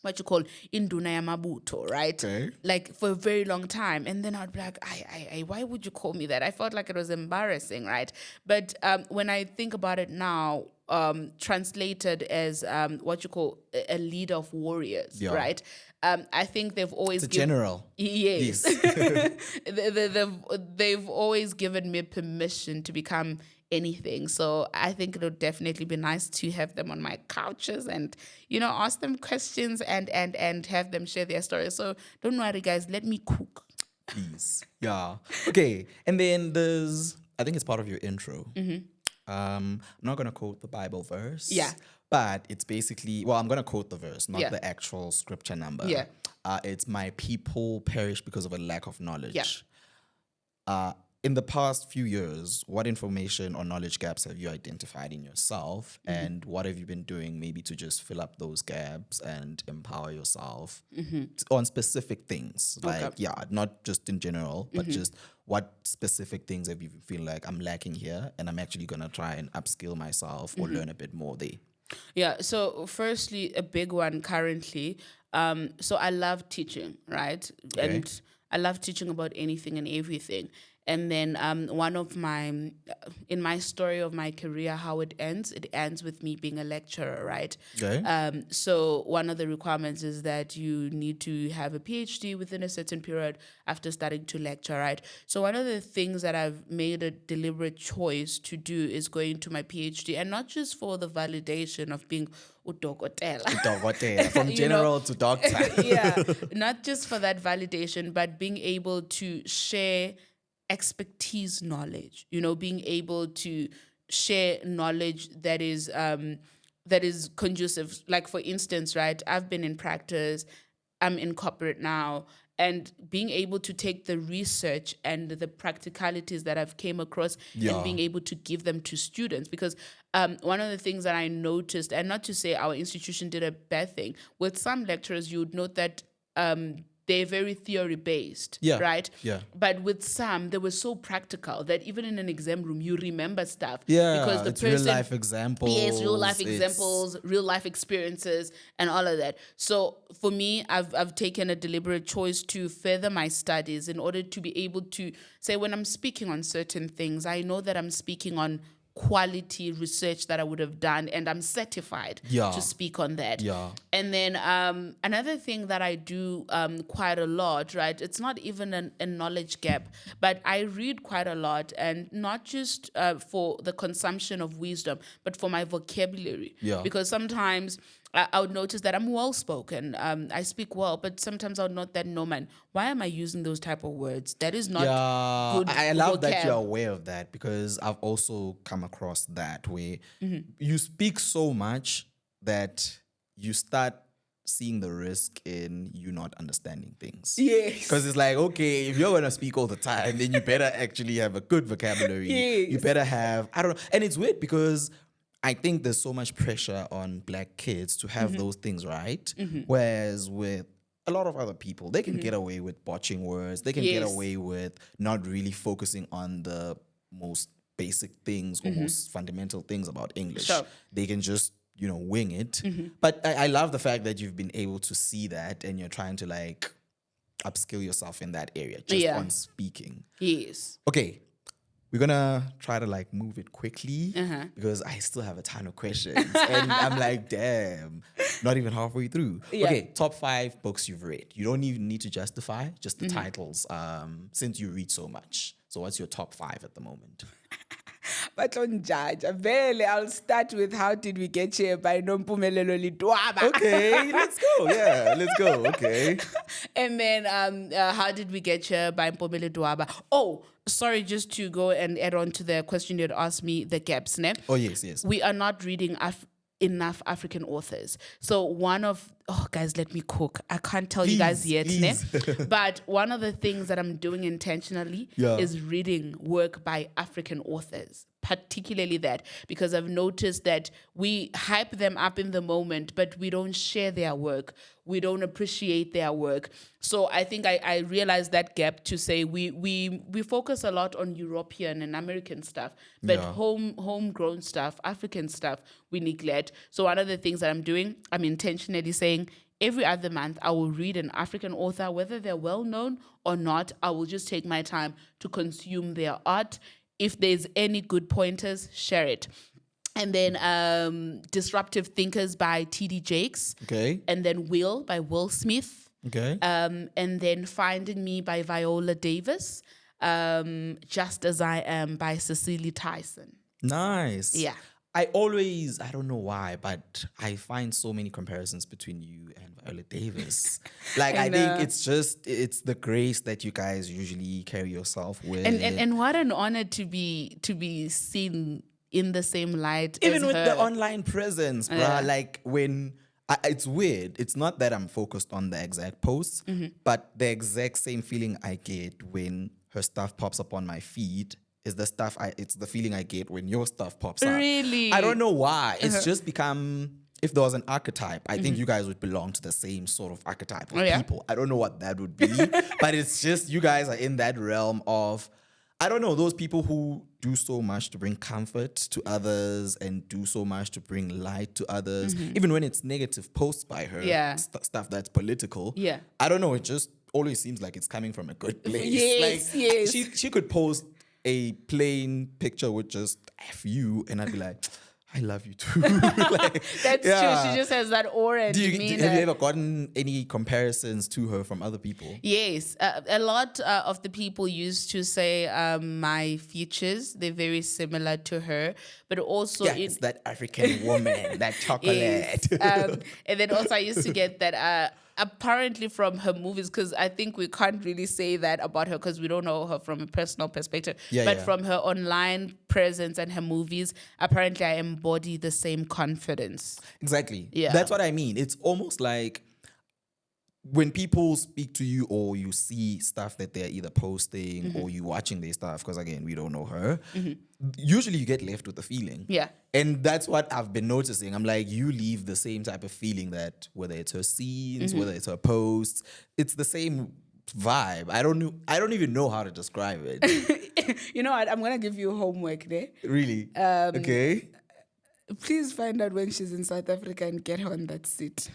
Speaker 2: what you call Induna ya Mabuto, right?
Speaker 1: Okay.
Speaker 2: Like for a very long time. And then I'd be like, why would you call me that? I felt like it was embarrassing, right? But when I think about it now, translated as what you call a leader of warriors,
Speaker 1: Yeah.
Speaker 2: right? I think they've always
Speaker 1: It's a general.
Speaker 2: Yes. They've always given me permission to become anything. So I think it would definitely be nice to have them on my couches and, ask them questions and have them share their stories. So don't worry, guys. Let me cook.
Speaker 1: Please. Yeah. Okay. And then I think it's part of your intro. I'm not going to quote the Bible verse.
Speaker 2: Yeah.
Speaker 1: But it's basically, I'm going to quote the verse, not
Speaker 2: Yeah.
Speaker 1: the actual scripture number.
Speaker 2: Yeah.
Speaker 1: It's my people perish because of a lack of knowledge.
Speaker 2: Yeah.
Speaker 1: In the past few years, what information or knowledge gaps have you identified in yourself? And what have you been doing maybe to just fill up those gaps and empower yourself on specific things? Like, not just in general, but just what specific things have you feel like I'm lacking here and I'm actually going to try and upskill myself or learn a bit more there?
Speaker 2: Yeah. So firstly, a big one currently. So I love teaching, right?
Speaker 1: Okay.
Speaker 2: And I love teaching about anything and everything. And then one of in my story of my career, how it ends with me being a lecturer, right?
Speaker 1: Okay.
Speaker 2: So one of the requirements is that you need to have a PhD within a certain period after starting to lecture, right? So one of the things that I've made a deliberate choice to do is going to my PhD, and not just for the validation of being udokotela.
Speaker 1: From general to doctor.
Speaker 2: Yeah, not just for that validation, but being able to share expertise knowledge, being able to share knowledge that is conducive. Like for instance, right, I've been in practice, I'm in corporate now, and being able to take the research and the practicalities that I've came across and being able to give them to students. Because one of the things that I noticed, and not to say our institution did a bad thing, with some lecturers you would note that they're very theory-based, right?
Speaker 1: Yeah.
Speaker 2: But with some, they were so practical that even in an exam room, you remember stuff.
Speaker 1: Yeah,
Speaker 2: because the
Speaker 1: it's
Speaker 2: person,
Speaker 1: real-life examples.
Speaker 2: Yes, real-life
Speaker 1: It's-
Speaker 2: examples, real-life experiences, and all of that. So for me, I've taken a deliberate choice to further my studies in order to be able to say when I'm speaking on certain things, I know that I'm speaking on quality research that I would have done, and I'm certified to speak on that.
Speaker 1: Yeah.
Speaker 2: And then another thing that I do quite a lot, right? It's not even a knowledge gap, but I read quite a lot, and not just for the consumption of wisdom, but for my vocabulary.
Speaker 1: Yeah.
Speaker 2: Because sometimes I would notice that I'm well spoken. I speak well, but sometimes I would note that, no, man, why am I using those type of words? That is not good.
Speaker 1: I love that
Speaker 2: vocab.
Speaker 1: you're aware of that, because I've also come across that where
Speaker 2: Mm-hmm.
Speaker 1: you speak so much that you start seeing the risk in you not understanding things.
Speaker 2: Yes.
Speaker 1: Because it's like, okay, if you're going to speak all the time, then you better actually have a good vocabulary.
Speaker 2: Yes.
Speaker 1: You better have, I don't know. And it's weird because I think there's so much pressure on black kids to have those things right. Whereas with a lot of other people, they can get away with botching words. They can get
Speaker 2: Yes.
Speaker 1: away with not really focusing on the most basic things or most fundamental things about English.
Speaker 2: Sure.
Speaker 1: They can just, wing it. But I love the fact that you've been able to see that and you're trying to like upskill yourself in that area just
Speaker 2: Yeah.
Speaker 1: on speaking.
Speaker 2: Yes.
Speaker 1: Okay. We're gonna try to like move it quickly because I still have a ton of questions. And I'm like, damn, not even halfway through.
Speaker 2: Yeah.
Speaker 1: Okay, top 5 books you've read. You don't even need to justify, just the titles, since you read so much. So what's your top 5 at the moment?
Speaker 2: But on judge, I'll start with How Did We Get Here by Nompumelelo Lidwaba.
Speaker 1: Okay, let's go. Yeah, let's go. Okay.
Speaker 2: And then How Did We Get Here by Mpomele Dwaba. Oh, sorry, just to go and add on to the question you had asked me, the gaps, ne?
Speaker 1: Oh, yes.
Speaker 2: We are not reading enough African authors. So guys, let me cook. I can't tell you guys yet, ne? But one of the things that I'm doing intentionally is reading work by African authors, particularly that, because I've noticed that we hype them up in the moment, but we don't share their work. We don't appreciate their work. So I think I realized that gap to say we focus a lot on European and American stuff, but homegrown stuff, African stuff, we neglect. So one of the things that I'm doing, I'm intentionally saying every other month I will read an African author, whether they're well known or not. I will just take my time to consume their art. If there's any good pointers, share it. And then Disruptive Thinkers by T.D. Jakes.
Speaker 1: Okay.
Speaker 2: And then Will by Will Smith.
Speaker 1: Okay.
Speaker 2: And then Finding Me by Viola Davis. Just As I Am by Cecily Tyson.
Speaker 1: Nice.
Speaker 2: Yeah.
Speaker 1: I don't know why, but I find so many comparisons between you and Viola Davis. Like, I think it's the grace that you guys usually carry yourself with.
Speaker 2: And what an honor to be seen in the same light
Speaker 1: even
Speaker 2: as
Speaker 1: with
Speaker 2: her.
Speaker 1: the online presence, bruh. Like, when it's weird. It's not that I'm focused on the exact posts, but the exact same feeling I get when her stuff pops up on my feed is it's the feeling I get when your stuff pops up.
Speaker 2: Really?
Speaker 1: I don't know why. It's just become, if there was an archetype, I think you guys would belong to the same sort of archetype of people. I don't know what that would be, but it's just you guys are in that realm of, I don't know, those people who do so much to bring comfort to others and do so much to bring light to others, even when it's negative posts by her, stuff that's political.
Speaker 2: Yeah.
Speaker 1: I don't know, it just always seems like it's coming from a good place.
Speaker 2: Yes,
Speaker 1: like,
Speaker 2: yes.
Speaker 1: She could post a plain picture with just F you, and I'd be like, I love you too. Like,
Speaker 2: That's true. She just has that aura and
Speaker 1: have you
Speaker 2: demeanor.
Speaker 1: ever gotten any comparisons to her from other people?
Speaker 2: Yes, a lot of the people used to say my features, they're very similar to her, but also
Speaker 1: it's that African woman, that chocolate.
Speaker 2: Yes. And then also I used to get that apparently from her movies, because I think we can't really say that about her because we don't know her from a personal perspective. But from her online presence and her movies, apparently I embody the same confidence.
Speaker 1: Exactly.
Speaker 2: Yeah.
Speaker 1: That's what I mean. It's almost like when people speak to you or you see stuff that they're either posting or you watching their stuff, because again, we don't know her, usually you get left with the feeling.
Speaker 2: Yeah.
Speaker 1: And that's what I've been noticing. I'm like, you leave the same type of feeling that whether it's her scenes, whether it's her posts, it's the same vibe. I don't even know how to describe it.
Speaker 2: You know what? I'm going to give you homework there.
Speaker 1: Really? Okay.
Speaker 2: Please find out when she's in South Africa and get her on that seat.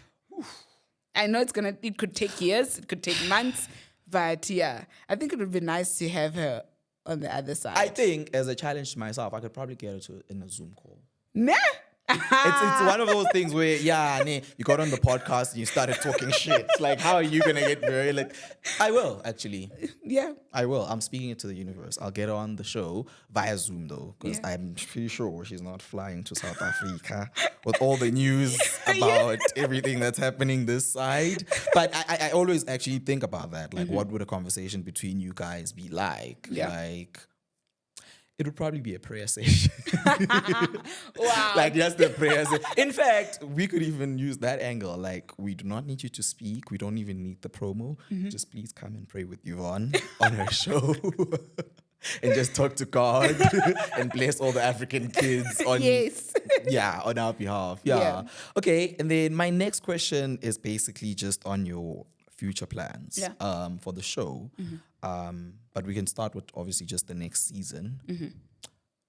Speaker 2: I know it could take years, it could take months, but yeah, I think it would be nice to have her on the other side.
Speaker 1: I think as a challenge to myself, I could probably get her in a Zoom call.
Speaker 2: Nah.
Speaker 1: It's one of those things where, you got on the podcast and you started talking shit. Like, how are you going to get very, like, I will, actually.
Speaker 2: Yeah.
Speaker 1: I will. I'm speaking it to the universe. I'll get her on the show via Zoom, though, because I'm pretty sure she's not flying to South Africa with all the news about everything that's happening this side. But I always actually think about that. Like, what would a conversation between you guys be like?
Speaker 2: Yeah.
Speaker 1: Like, it would probably be a prayer session.
Speaker 2: Wow.
Speaker 1: Like, just a prayer session. In fact, we could even use that angle. Like, we do not need you to speak. We don't even need the promo. Just please come and pray with Yvonne on her show. And just talk to God and bless all the African kids on on our behalf. Yeah. Okay, and then my next question is basically just on your future plans for the show. But we can start with obviously just the next season.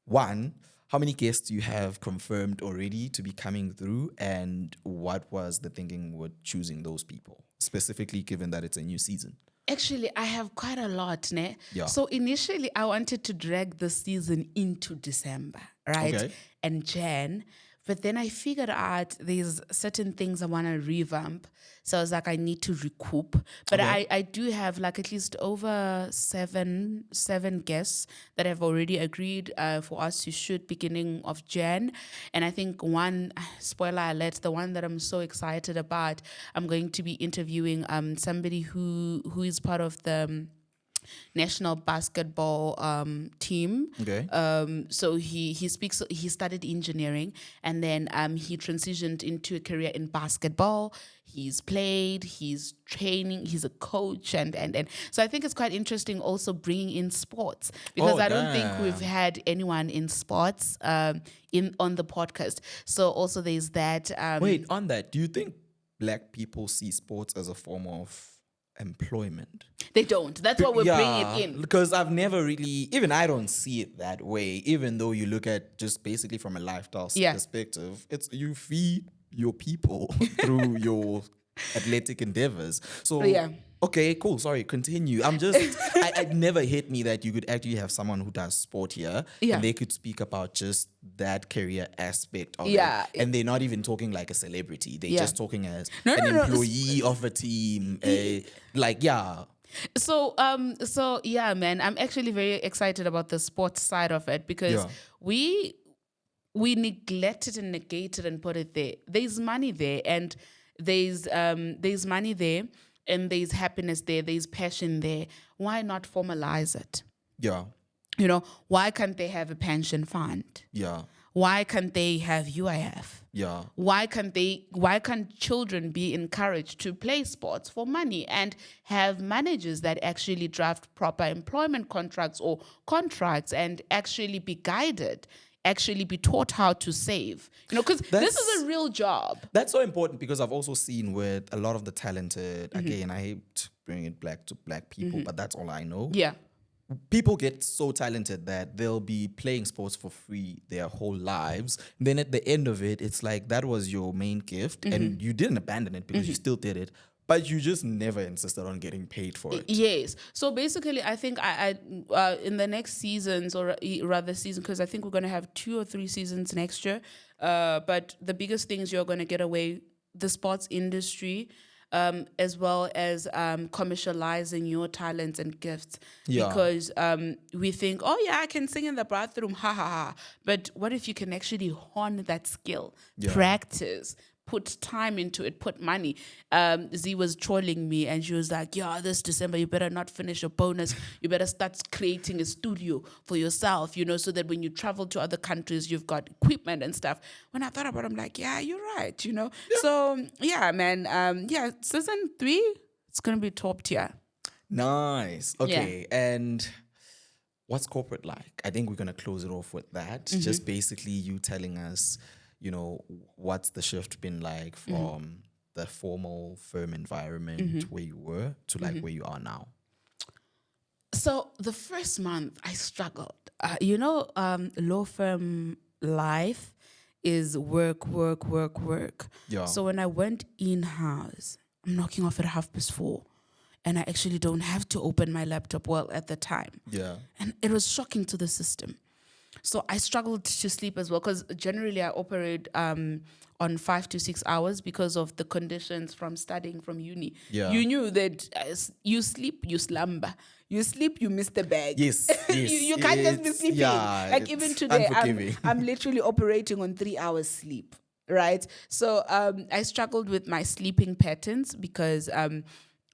Speaker 1: One, how many guests do you have confirmed already to be coming through? And what was the thinking with choosing those people, specifically given that it's a new season?
Speaker 2: Actually, I have quite a lot, ne?
Speaker 1: Yeah.
Speaker 2: So initially, I wanted to drag the season into December, right?
Speaker 1: Okay.
Speaker 2: And Jan. But then I figured out there's certain things I want to revamp. So I was like, I need to recoup. But I do have like at least over seven guests that have already agreed for us to shoot beginning of Jan. And I think one, spoiler alert, the one that I'm so excited about, I'm going to be interviewing somebody who is part of the national basketball team.
Speaker 1: Okay.
Speaker 2: So he studied engineering, and then he transitioned into a career in basketball. He's played, he's training, he's a coach, and so I think it's quite interesting also bringing in sports, because I don't think we've had anyone in sports on the podcast. So also there's that.
Speaker 1: Wait, on that, do you think Black people see sports as a form of employment?
Speaker 2: They don't. That's why we're bringing it in.
Speaker 1: Because I've never really, even I don't see it that way. Even though you look at just basically from a lifestyle perspective, it's you feed your people through your athletic endeavors. So okay, cool. Sorry, continue. I'm just, it never hit me that you could actually have someone who does sport here and they could speak about just that career aspect of it. And they're not even talking like a celebrity. They're just talking as an employee of a team.
Speaker 2: So yeah, man, I'm actually very excited about the sports side of it, because we neglect it and negate it and put it there. There's money there, and there's money there, and there's happiness there, there's passion there. Why not formalize it?
Speaker 1: Yeah.
Speaker 2: You know, why can't they have a pension fund?
Speaker 1: Yeah.
Speaker 2: Why can't they have UIF?
Speaker 1: Yeah.
Speaker 2: Why can't children be encouraged to play sports for money and have managers that actually draft proper employment contracts or contracts and actually be guided, actually be taught how to save? You know, because this is a real job.
Speaker 1: That's so important, because I've also seen with a lot of the talented, again, I hate bringing it back to Black people, but that's all I know.
Speaker 2: Yeah.
Speaker 1: People get so talented that they'll be playing sports for free their whole lives. Then at the end of it, it's like that was your main gift and you didn't abandon it because you still did it, but you just never insisted on getting paid for it.
Speaker 2: Yes. So basically, I think I in the next seasons, or rather season, because I think we're going to have 2 or 3 seasons next year. But the biggest things you're going to get away, the sports industry, as well as commercializing your talents and gifts.
Speaker 1: Yeah.
Speaker 2: Because we think, oh yeah, I can sing in the bathroom, ha ha ha. But what if you can actually hone that skill, practice, put time into it, put money? Z was trolling me and she was like, yeah, this December, you better not finish your bonus. You better start creating a studio for yourself, you know, so that when you travel to other countries, you've got equipment and stuff. When I thought about it, I'm like, yeah, you're right, you know. Yeah. So, yeah, man. Season 3, it's going to be top tier.
Speaker 1: Nice. Okay. Yeah. And what's corporate like? I think we're going to close it off with that. Just basically you telling us, you know, what's the shift been like from the formal firm environment where you were to like where you are now?
Speaker 2: So the first month I struggled. Law firm life is work. Yeah. So when I went in-house, I'm knocking off at 4:30, and I actually don't have to open my laptop at the time.
Speaker 1: Yeah.
Speaker 2: And it was shocking to the system. So I struggled to sleep as well, because generally I operate on 5 to 6 hours because of the conditions from studying from uni.
Speaker 1: Yeah.
Speaker 2: You knew that you sleep, you slumber. You sleep, you miss the bag.
Speaker 1: Yes.
Speaker 2: you can't just be sleeping.
Speaker 1: Yeah,
Speaker 2: like even today, I'm literally operating on 3 hours sleep, right? So I struggled with my sleeping patterns, because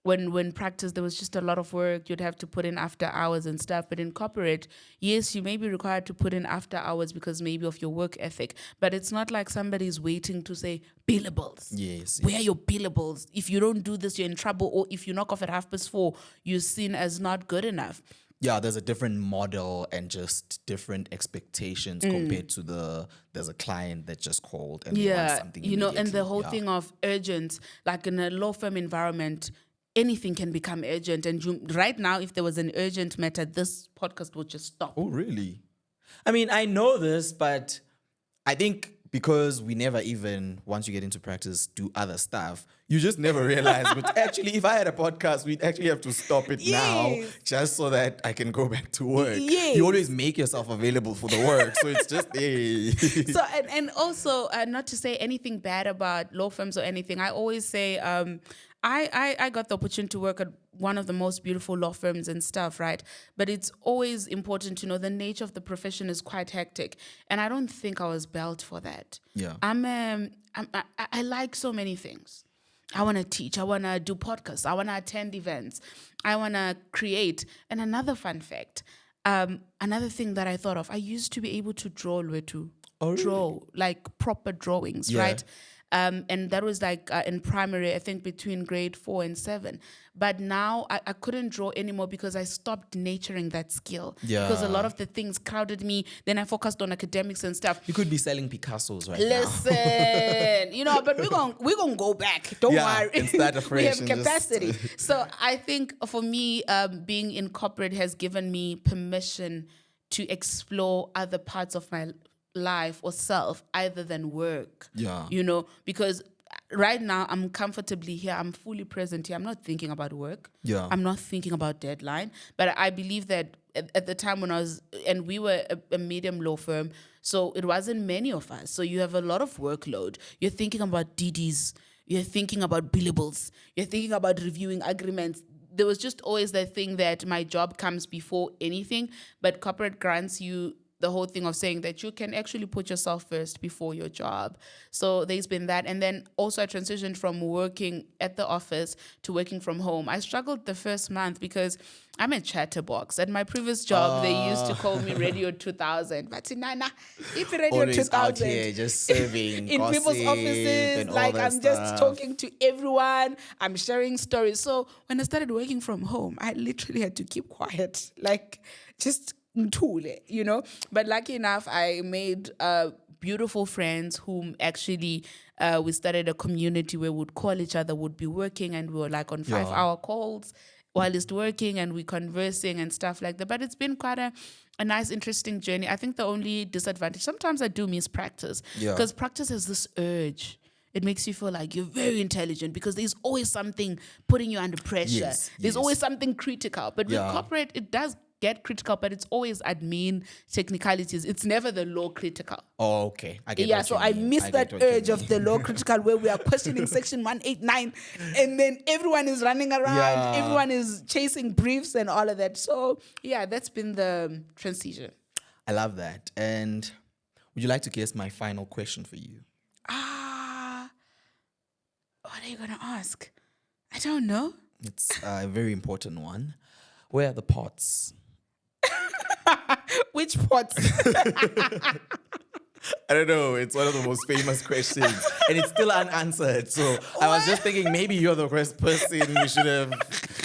Speaker 2: when practice, there was just a lot of work. You'd have to put in after hours and stuff. But in corporate, yes, you may be required to put in after hours because maybe of your work ethic. But it's not like somebody's waiting to say billables.
Speaker 1: Yes.
Speaker 2: Where are your billables? If you don't do this, you're in trouble. Or if you knock off at 4:30, you're seen as not good enough.
Speaker 1: Yeah, there's a different model and just different expectations compared to there's a client that just called and they want something immediately.
Speaker 2: And the whole thing of urgent, like in a law firm environment, anything can become urgent. And right now, if there was an urgent matter, this podcast would just stop.
Speaker 1: Oh, really? I mean, I know this, but I think because we never even, once you get into practice, do other stuff, you just never realize. But actually, if I had a podcast, we'd actually have to stop it now just so that I can go back to work.
Speaker 2: Yes.
Speaker 1: You always make yourself available for the work. So it's just, hey.
Speaker 2: So, and also, not to say anything bad about law firms or anything, I always say, I got the opportunity to work at one of the most beautiful law firms and stuff, right? But it's always important to know the nature of the profession is quite hectic, and I don't think I was built for that.
Speaker 1: Yeah,
Speaker 2: I like so many things. I want to teach. I want to do podcasts. I want to attend events. I want to create. And another fun fact, another thing that I thought of, I used to be able to draw, Lwetu.
Speaker 1: Oh, really?
Speaker 2: Draw, like proper drawings,
Speaker 1: Yeah.
Speaker 2: right? And that was like in primary, I think between grade 4 and 7. But now I couldn't draw anymore because I stopped nurturing that skill. Because a lot
Speaker 1: Yeah.
Speaker 2: of the things crowded me. Then I focused on academics and stuff.
Speaker 1: You could be selling Picassos right
Speaker 2: Listen, but we're gonna go back. Don't
Speaker 1: Yeah,
Speaker 2: worry.
Speaker 1: and start
Speaker 2: We
Speaker 1: afresh
Speaker 2: have
Speaker 1: and just-
Speaker 2: capacity. So I think for me, being in corporate has given me permission to explore other parts of my life or self other than work.
Speaker 1: Yeah.
Speaker 2: Because right now I'm comfortably here. I'm fully present here. I'm not thinking about work.
Speaker 1: Yeah.
Speaker 2: I'm not thinking about deadline. But I believe that at the time when and we were a medium law firm, so it wasn't many of us. So you have a lot of workload. You're thinking about DDs. You're thinking about billables. You're thinking about reviewing agreements. There was just always that thing that my job comes before anything, but corporate grants you the whole thing of saying that you can actually put yourself first before your job. So there's been that. And then also I transitioned from working at the office to working from home. I struggled the first month because I'm a chatterbox. At my previous job, they used to call me Radio 2000. But Nana, if Radio
Speaker 1: Always
Speaker 2: 2000
Speaker 1: out here just serving
Speaker 2: in people's
Speaker 1: gossip
Speaker 2: offices,
Speaker 1: and all
Speaker 2: like
Speaker 1: that
Speaker 2: I'm just
Speaker 1: stuff.
Speaker 2: talking to everyone, I'm sharing stories. So when I started working from home, I literally had to keep quiet, like just mthule. But lucky enough, I made beautiful friends whom actually we started a community where we'd call each other, would be working, and we were like on 5-hour calls while it's working, and we conversing and stuff like that. But it's been quite a nice, interesting journey. I think the only disadvantage, sometimes I do miss practice,
Speaker 1: Yeah.
Speaker 2: because practice has this urge. It makes you feel like you're very intelligent because there's always something putting you under pressure.
Speaker 1: Yes,
Speaker 2: There's
Speaker 1: yes.
Speaker 2: always something critical. But with
Speaker 1: Yeah.
Speaker 2: corporate, it does get critical, but it's always admin technicalities. It's never the law critical.
Speaker 1: Oh, okay. I get
Speaker 2: Yeah,
Speaker 1: what
Speaker 2: so
Speaker 1: you
Speaker 2: I
Speaker 1: mean.
Speaker 2: miss
Speaker 1: get
Speaker 2: that
Speaker 1: what you
Speaker 2: urge of
Speaker 1: mean.
Speaker 2: the law critical where we are questioning section 189 and then everyone is running around,
Speaker 1: Yeah.
Speaker 2: everyone is chasing briefs and all of that. So yeah, that's been the transition.
Speaker 1: I love that. And would you like to guess my final question for you?
Speaker 2: What are you going to ask? I don't know.
Speaker 1: It's a very important one. Where are the pots?
Speaker 2: Which pots?
Speaker 1: I don't know. It's one of the most famous questions, and it's still unanswered. So I was just thinking, maybe you're the first person we should have.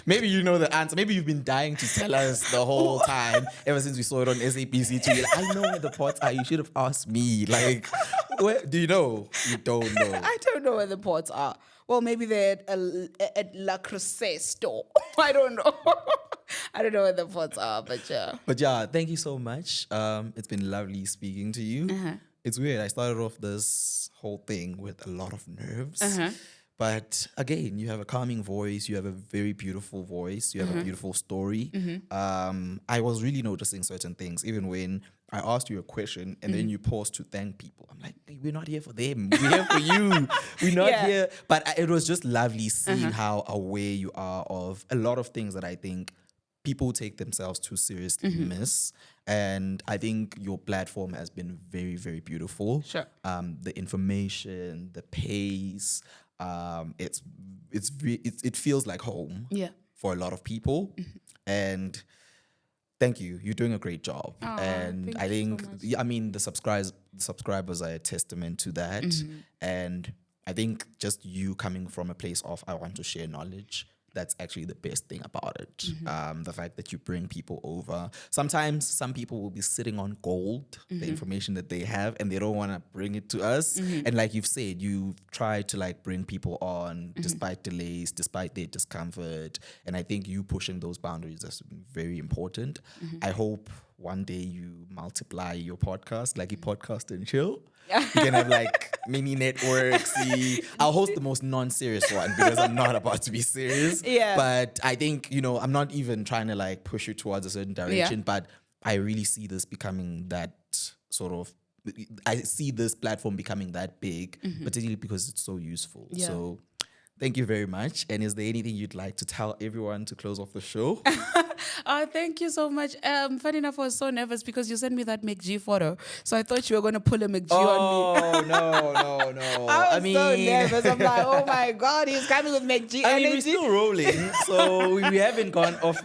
Speaker 1: Maybe you know the answer. Maybe you've been dying to tell us the whole time, ever since we saw it on SABC2. You're like, I know where the pots are. You should have asked me. Like, where do you know? You don't know.
Speaker 2: I don't know where the pots are. Well, maybe they're at La Creuset store. I don't know. I don't know where the pots are, but yeah.
Speaker 1: But yeah, thank you so much. It's been lovely speaking to you. It's weird. I started off this whole thing with a lot of nerves. But again, you have a calming voice. You have a very beautiful voice. You have a beautiful story. I was really noticing certain things, even when I asked you a question and then you paused to thank people. I'm like, hey, we're not here for them. We're here for you. We're not
Speaker 2: Yeah.
Speaker 1: here. But it was just lovely seeing how aware you are of a lot of things that I think people take themselves too seriously miss. And I think your platform has been very, very beautiful.
Speaker 2: Sure.
Speaker 1: The information, the pace, it feels like home
Speaker 2: Yeah.
Speaker 1: for a lot of people. And thank you. You're doing a great job.
Speaker 2: Aw,
Speaker 1: And
Speaker 2: thank
Speaker 1: I
Speaker 2: you so
Speaker 1: think,
Speaker 2: much.
Speaker 1: yeah, I mean, the subscribers are a testament to that. And I think just you coming from a place of, I want to share knowledge, that's actually the best thing about it. The fact that you bring people over. Sometimes some people will be sitting on gold, the information that they have, and they don't want to bring it to us. And like you've said, you've tried to like bring people on despite delays, despite their discomfort. And I think you pushing those boundaries has been very important. I hope one day you multiply your podcast, like you podcast and chill. You can have like mini networks. I'll host the most non-serious one because I'm not about to be serious.
Speaker 2: Yeah.
Speaker 1: But I think, I'm not even trying to like push you towards a certain direction, but I really see this becoming that sort of, I see this platform becoming that big, particularly because it's so useful.
Speaker 2: Yeah.
Speaker 1: So thank you very much. And is there anything you'd like to tell everyone to close off the show?
Speaker 2: Oh, thank you so much. Funny enough, I was so nervous because you sent me that McG photo. So I thought you were going to pull a McG on me.
Speaker 1: No.
Speaker 2: I was so nervous. I'm like, oh my God, he's coming with McG
Speaker 1: I mean, we're
Speaker 2: energy.
Speaker 1: still rolling, so we haven't gone off.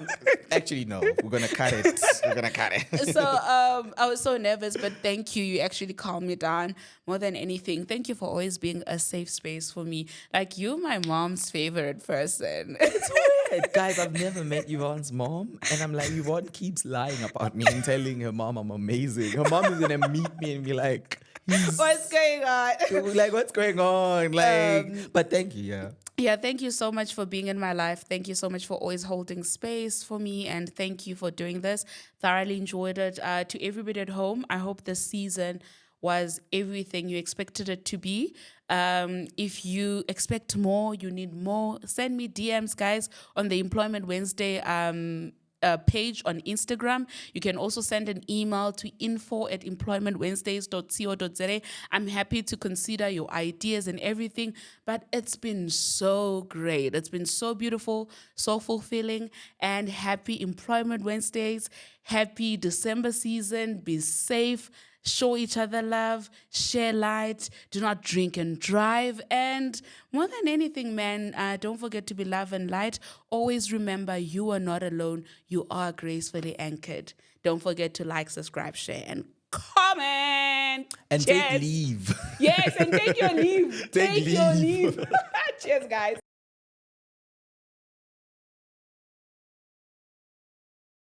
Speaker 1: Actually, no, we're gonna cut it. We're gonna cut it.
Speaker 2: So I was so nervous, but thank you. You actually calmed me down more than anything. Thank you for always being a safe space for me. Like, you're my mom's favorite person.
Speaker 1: It's weird, guys. I've never met Yvonne's mom, and I'm like, Yvonne keeps lying about me and telling her mom I'm amazing. Her mom is gonna meet me and be like,
Speaker 2: What's going on?
Speaker 1: like, what's going on? Like, but thank you, yeah.
Speaker 2: Yeah, thank you so much for being in my life. Thank you so much for always holding space for me. And thank you for doing this. Thoroughly enjoyed it. To everybody at home, I hope this season was everything you expected it to be. If you expect more, you need more, send me DMs, guys, on the Employment Wednesday page on Instagram. You can also send an email to info@employmentwednesdays.co.za. I'm happy to consider your ideas and everything, but it's been so great. It's been so beautiful, so fulfilling, and happy Employment Wednesdays. Happy December season. Be safe. Show each other love, share light, do not drink and drive. And more than anything, man, don't forget to be love and light. Always remember you are not alone. You are gracefully anchored. Don't forget to like, subscribe, share, and comment.
Speaker 1: And
Speaker 2: Cheers.
Speaker 1: take leave.
Speaker 2: Yes, and take your leave.
Speaker 1: Take
Speaker 2: your
Speaker 1: leave.
Speaker 2: leave. Cheers, guys.